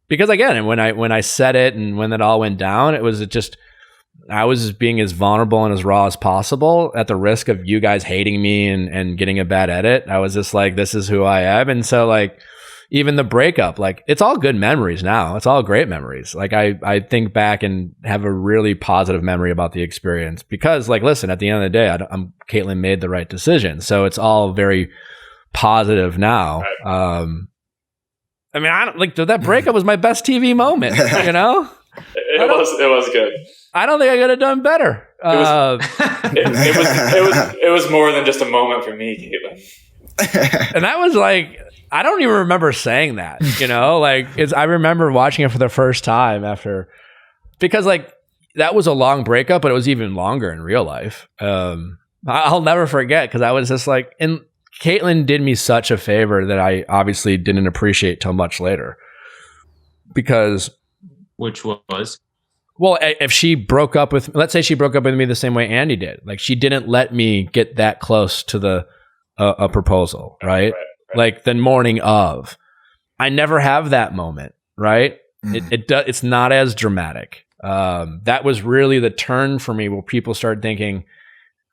because again, when I said it and when it all went down, I was just being as vulnerable and as raw as possible at the risk of you guys hating me and getting a bad edit. I was just this is who I am. And so even the breakup, it's all good memories now. It's all great memories. I think back and have a really positive memory about the experience because listen, at the end of the day, Kaitlyn made the right decision. So it's all very positive now. I don't that breakup was my best TV moment, It was good. I don't think I could have done better. It was more than just a moment for me, Kaitlyn. And that was I don't even remember saying that, I remember watching it for the first time because that was a long breakup, but it was even longer in real life. I'll never forget because I was just and Kaitlyn did me such a favor that I obviously didn't appreciate till much later. Which was? Well, if she broke up with, let's say she broke up with me the same way Andy did. She didn't let me get that close to a proposal, right? Right. The morning of. I never have that moment, right? It's not as dramatic. That was really the turn for me where people started thinking,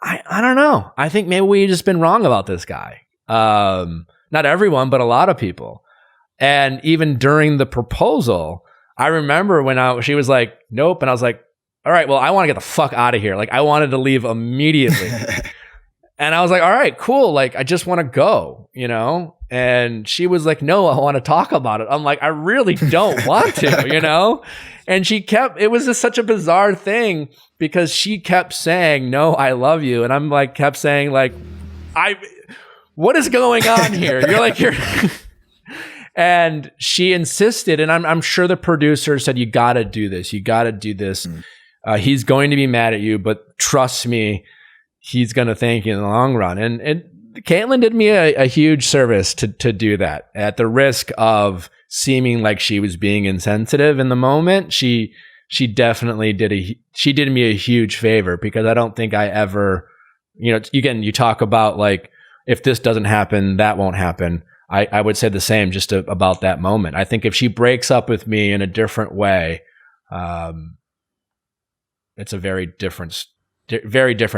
I don't know. I think maybe we've just been wrong about this guy. Not everyone, but a lot of people. And even during the proposal, I remember when she was like, nope. And I was like, all right, well, I want to get the fuck out of here. I wanted to leave immediately. And I was like, all right, cool. I just want to go, And she was like, no, I want to talk about it. I'm like, I really don't want to, And it was just such a bizarre thing because she kept saying, no, I love you. And I'm kept saying what is going on here? You're and she insisted, and I'm sure the producer said, you got to do this. You got to do this. He's going to be mad at you, but trust me, he's going to thank you in the long run. And Kaitlyn did me a huge service to do that at the risk of seeming like she was being insensitive in the moment. She definitely did me a huge favor, because I don't think I ever, you talk about like, if this doesn't happen, that won't happen. I would say the same just about that moment. I think if she breaks up with me in a different way, it's a very different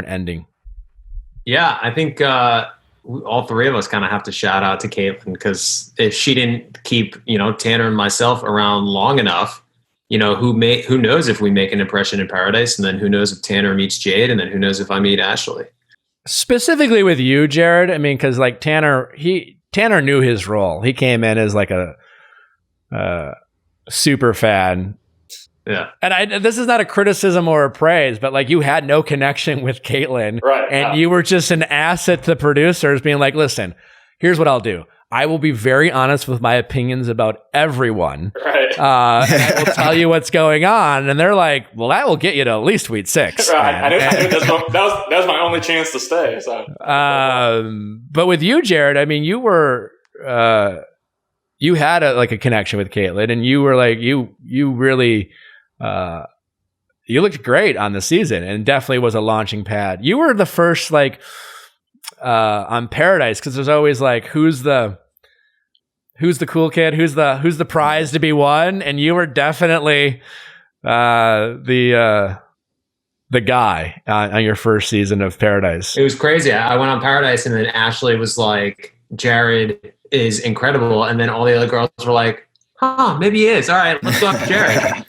ending. Yeah, I think all three of us kind of have to shout out to Kaitlyn, because if she didn't keep, Tanner and myself around long enough, who knows if we make an impression in Paradise, and then who knows if Tanner meets Jade, and then who knows if I meet Ashley. Specifically with you, Jared, I mean, because like Tanner knew his role. He came in as like a super fan. Yeah. And this is not a criticism or a praise, but like, you had no connection with Kaitlyn. Right. And you were just an asset to the producers, being like, listen, here's what I'll do. I will be very honest with my opinions about everyone. Right. And I will tell you what's going on. And they're like, well, that will get you to at least week 6. Right. I knew that was my only chance to stay. So. But with you, Jared, I mean, you were, you had a connection with Kaitlyn, and you were like, you really, you looked great on the season, and definitely was a launching pad. You were the first, on Paradise, because there's always like, who's the cool kid, who's the prize to be won, and you were definitely the guy on your first season of Paradise. It was crazy. I went on Paradise, and then Ashley was like, Jared is incredible, and then all the other girls were like, maybe he is. All right, let's go after Jared.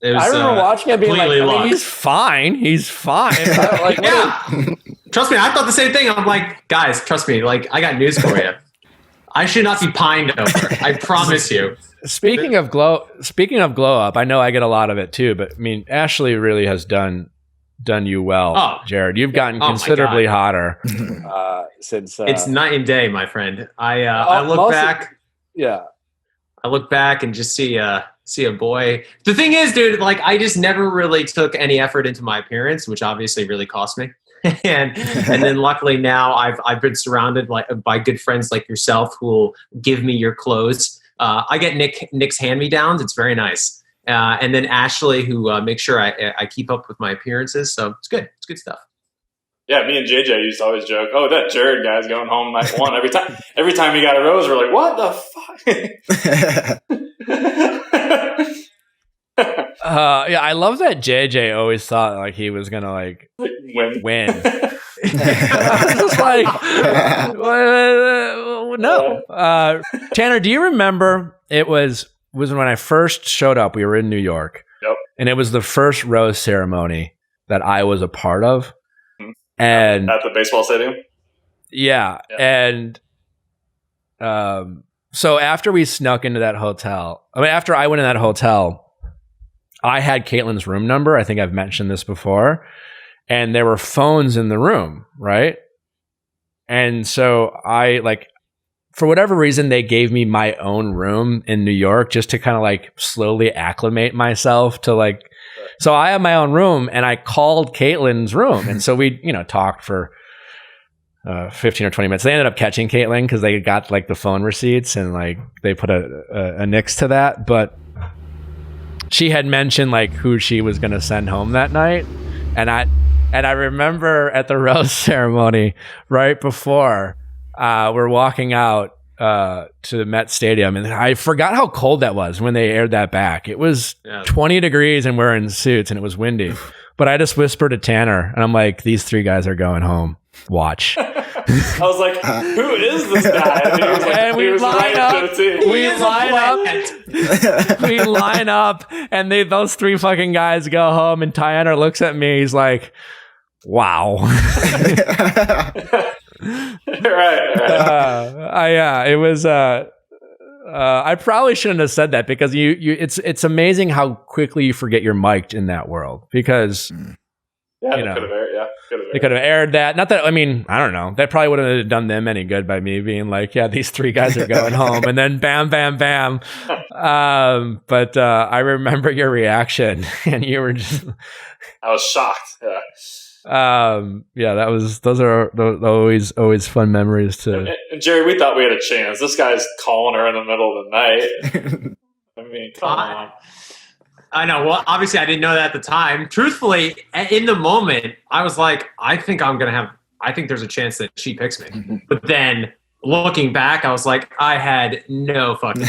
I remember watching it, being like, he's fine. He's fine. Trust me, I thought the same thing. I'm like, guys, trust me. Like, I got news for you. I should not be pined over. I promise you. Speaking of glow up, I know I get a lot of it too, but I mean, Ashley really has done you well, Jared. You've gotten considerably hotter since. It's night and day, my friend. I look back. Yeah, I look back and just see a boy. The thing is, dude, like, I just never really took any effort into my appearance, which obviously really cost me. and then luckily now I've been surrounded by good friends like yourself who will give me your clothes. I get Nick's hand-me-downs. It's very nice. And then Ashley, who makes sure I keep up with my appearances. So it's good. It's good stuff. Yeah, me and JJ used to always joke, "Oh, that Jared guy's going home night 1." Every time he got a rose, we're like, "What the fuck?" Yeah, I love that JJ always thought like he was gonna win. Just like, no. Tanner, do you remember? It was when I first showed up. We were in New York, and it was the first rose ceremony that I was a part of. And at the baseball stadium, yeah. And so after we snuck into that hotel, after I went in that hotel, I had Kaitlyn's room number. I think I've mentioned this before, and there were phones in the room, right? And so I for whatever reason, they gave me my own room in New York just to kind of slowly acclimate myself to So I have my own room, and I called Kaitlyn's room. And so we, talked for 15 or 20 minutes. They ended up catching Kaitlyn because they got the phone receipts, and they put a nix to that. But she had mentioned who she was going to send home that night. And I remember at the rose ceremony right before we're walking out to the Met Stadium, and I forgot how cold that was when they aired that back. It was 20 degrees, and we're in suits, and it was windy. But I just whispered to Tanner, and I'm like, "These 3 guys are going home. Watch." I was like, "Who is this guy?" And we line up, and those 3 fucking guys go home, and Tanner looks at me. He's like, "Wow." Right. It was. I probably shouldn't have said that, because it's amazing how quickly you forget you're mic'd in that world, because it yeah. They could have aired that. Not that, I mean, I don't know. That probably wouldn't have done them any good by me being like, yeah, these three guys are going home, and then bam, bam, bam. But I remember your reaction, and you were just. I was shocked. Yeah. Those are always fun memories to. And Jerry, we thought we had a chance. This guy's calling her in the middle of the night. I mean, come on. I know. Well, obviously, I didn't know that at the time. Truthfully, in the moment, I was like, I think there's a chance that she picks me. But then looking back, I was like, I had no fucking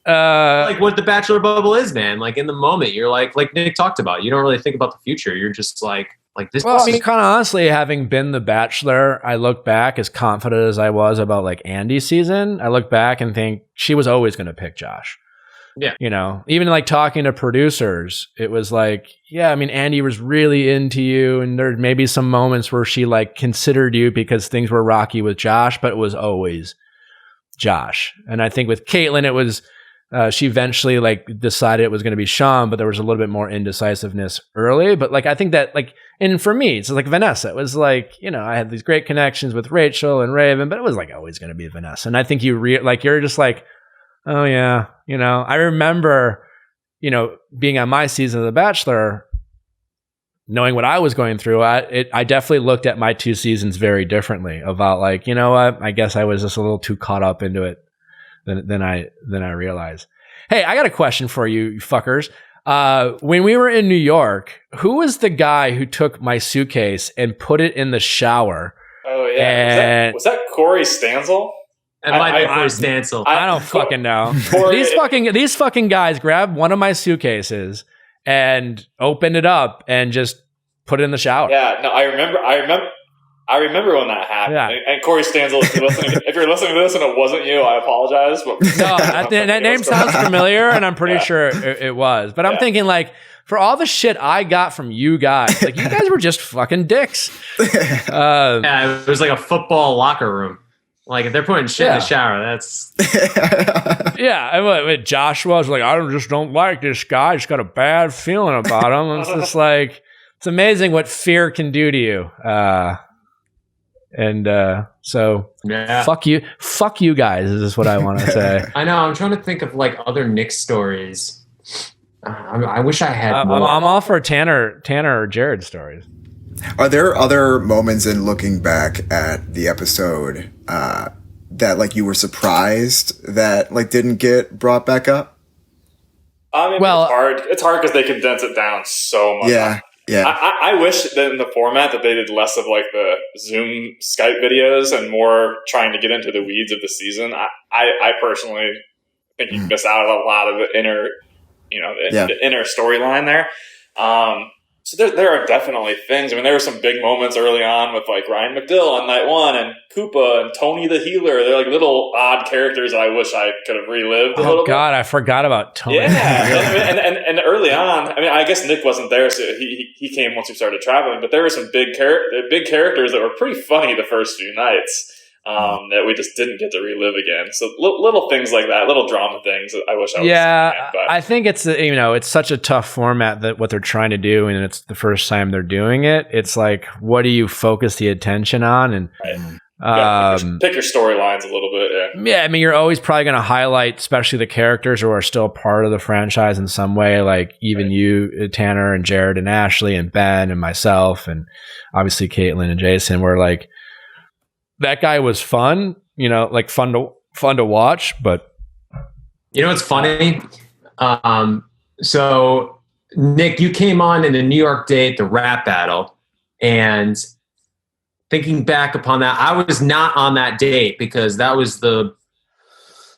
like what the Bachelor bubble is, man. Like in the moment, you're like Nick talked about, you don't really think about the future. You're just like this. Well, I mean, kind of honestly, having been the Bachelor, I look back as confident as I was about like Andy's season. I look back and think she was always going to pick Josh. Yeah. You know, even like talking to producers, it was like, yeah, I mean, Andy was really into you. And there may be some moments where she like considered you because things were rocky with Josh, but it was always Josh. And I think with Kaitlyn, it was, she eventually like decided it was going to be Sean, but there was a little bit more indecisiveness early. But like, I think that like, and for me, it's like Vanessa. It was like, you know, I had these great connections with Rachel and Raven, but it was like always going to be Vanessa. And I think you're just like, oh yeah, you know, I remember, you know, being on my season of The Bachelor, knowing what I was going through. I definitely looked at my 2 seasons very differently about like, you know what, I guess I was just a little too caught up into it than I realized. Hey, I got a question for you, you fuckers. When we were in New York, who was the guy who took my suitcase and put it in the shower? Oh yeah, was that Corey Stanzel? It might be Corey Stanzel. I don't fucking know. These fucking guys grabbed one of my suitcases and opened it up and just put it in the shower. Yeah, no, I remember when that happened. Yeah. And Corey Stanzel, if you're listening to this and it wasn't you, I apologize. But no, that name sounds familiar, and I'm pretty sure it was. But I'm thinking, like, for all the shit I got from you guys, like, you guys were just fucking dicks. Yeah, it was like a football locker room. Like, if they're putting shit in the shower, that's... Yeah, and Joshua was like, I just don't like this guy. I just got a bad feeling about him. It's just like, it's amazing what fear can do to you. So fuck you guys is what I want to say. I know. I'm trying to think of like other Nick stories. I wish I had more. I'm all for Tanner or Jared stories. Are there other moments in looking back at the episode that like you were surprised that like didn't get brought back up? I mean, it's hard because they condense it down so much. Yeah. Yeah, I wish that in the format that they did less of like the Zoom Skype videos and more trying to get into the weeds of the season. I personally think you miss out on a lot of the inner, the inner storyline there. So there are definitely things. I mean, there were some big moments early on with like Ryan McDill on night 1 and Koopa and Tony the Healer. They're like little odd characters I wish I could have relived a little bit. Oh God, I forgot about Tony. Yeah, and early on, I mean, I guess Nick wasn't there, so he came once we started traveling. But there were some big characters that were pretty funny the first few nights. That we just didn't get to relive again. So little things like that, little drama things that I wish I was seeing, I think it's it's such a tough format that what they're trying to do, and it's the first time they're doing it. It's like, what do you focus the attention on? And pick your storylines a little bit. Yeah, I mean, you're always probably going to highlight, especially the characters who are still part of the franchise in some way, like even you, Tanner, and Jared, and Ashley, and Ben, and myself, and obviously Kaitlyn and Jason. Were like, that guy was fun, like fun to watch, but what's funny? So Nick, you came on in the New York date, the rap battle, and thinking back upon that, I was not on that date because that was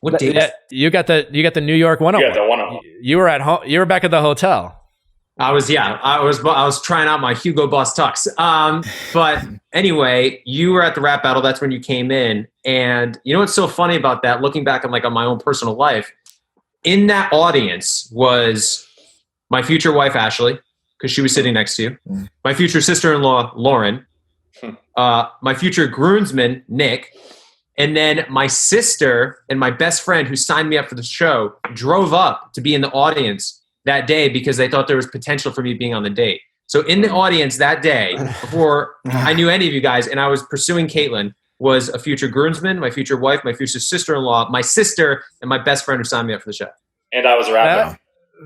what date? You got the New York 101. Yeah, the 101. You were at home. You were back at the hotel. I was trying out my Hugo Boss tux. But anyway, you were at the rap battle. That's when you came in. And you know what's so funny about that? Looking back on my own personal life, in that audience was my future wife, Ashley, because she was sitting next to you. My future sister-in-law, Lauren. My future groomsman, Nick. And then my sister and my best friend who signed me up for the show drove up to be in the audience that day because they thought there was potential for me being on the date. So in the audience that day, before I knew any of you guys, and I was pursuing Kaitlyn, was a future groomsman, my future wife, my future sister-in-law, my sister, and my best friend who signed me up for the show. And I was a rapper.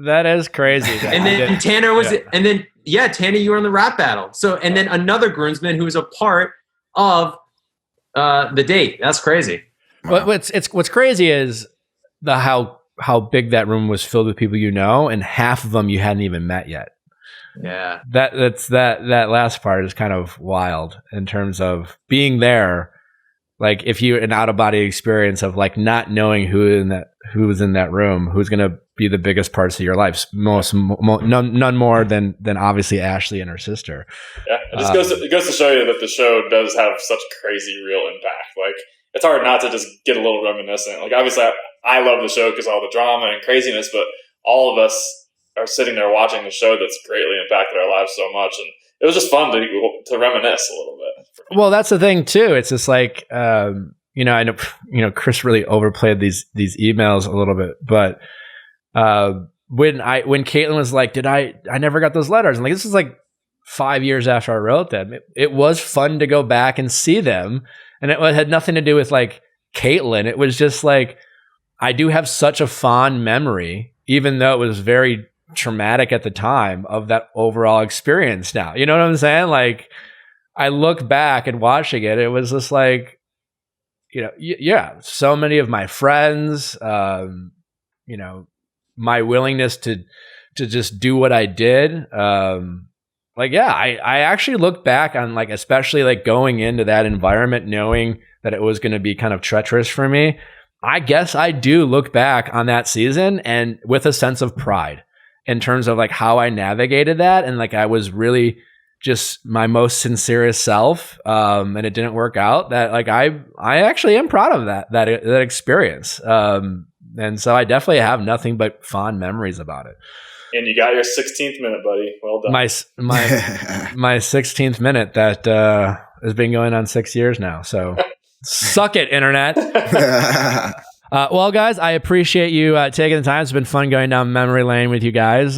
That is crazy. And then Tanner was, and then Tanner, you were on the rap battle. So, and then another groomsman who was a part of the date. That's crazy. What's crazy is how big that room was filled with people you know, and half of them you hadn't even met yet. Yeah, that last part is kind of wild in terms of being there. Like if you an out of body experience of like not knowing who was in that room, who's going to be the biggest parts of your life. None more than obviously Ashley and her sister. Yeah, it just goes to show you that the show does have such crazy real impact. Like it's hard not to just get a little reminiscent. Like obviously I love the show because all the drama and craziness, but all of us are sitting there watching the show that's greatly impacted our lives so much, and it was just fun to reminisce a little bit. Well, that's the thing too. It's just like I know Chris really overplayed these emails a little bit, but when Kaitlyn was like, I never got those letters. And like this is like 5 years after I wrote them. It was fun to go back and see them, and it had nothing to do with like Kaitlyn. It was just like I do have such a fond memory, even though it was very traumatic at the time, of that overall experience now. You know what I'm saying? Like I look back and watching it, it was just like, so many of my friends, my willingness to just do what I did. I actually look back on like, especially like going into that environment, knowing that it was going to be kind of treacherous for me. I guess I do look back on that season and with a sense of pride in terms of like how I navigated that. And like, I was really just my most sincerest self. And it didn't work out. That like, I actually am proud of that experience. And so I definitely have nothing but fond memories about it. And you got your 16th minute, buddy. Well done. My 16th minute that has been going on 6 years now. So suck it, internet. Well, guys, I appreciate you taking the time. It's been fun going down memory lane with you guys.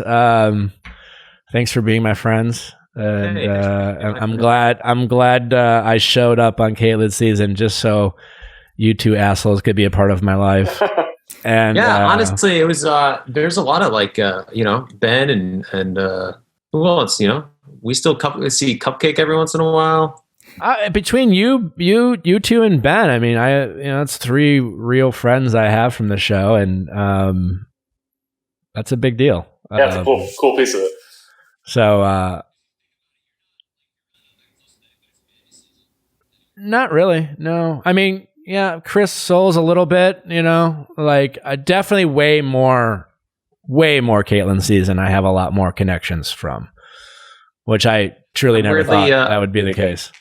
Thanks for being my friends. And I'm glad I showed up on Kaitlyn's season just so you two assholes could be a part of my life. And honestly, it was there's a lot of like Ben and who else? We still see Cupcake every once in a while. Between you two and Ben, I mean, it's 3 real friends I have from the show, and that's a big deal. Yeah, it's a cool piece of it. So, not really. No, I mean, yeah, Chris Soules a little bit. Like definitely way more Kaitlyn season. I have a lot more connections from, which I truly never thought that would be the case.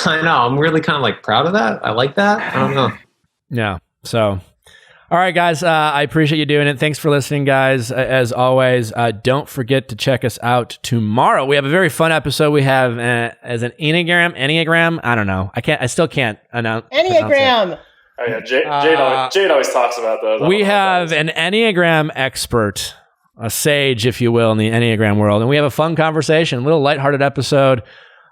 I know. I'm really kind of like proud of that. I like that. I don't know. Yeah. So, all right, guys. I appreciate you doing it. Thanks for listening, guys. As always, don't forget to check us out tomorrow. We have a very fun episode. We have as an Enneagram. I don't know. I still can't announce Enneagram. Oh yeah, Jade always talks about those. We have an Enneagram expert, a sage, if you will, in the Enneagram world, and we have a fun conversation, a little lighthearted episode.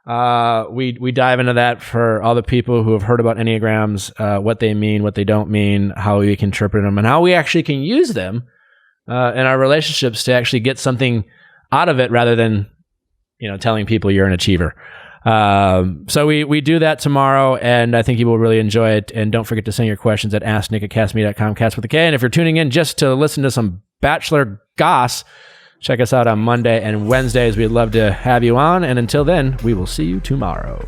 We dive into that for all the people who have heard about Enneagrams, what they mean, what they don't mean, how we can interpret them, and how we actually can use them in our relationships to actually get something out of it rather than, telling people you're an achiever. So we do that tomorrow, and I think you will really enjoy it. And don't forget to send your questions at asknick@castme.com, cast with a K. And if you're tuning in just to listen to some Bachelor goss, check us out on Monday and Wednesdays. We'd love to have you on. And until then, we will see you tomorrow.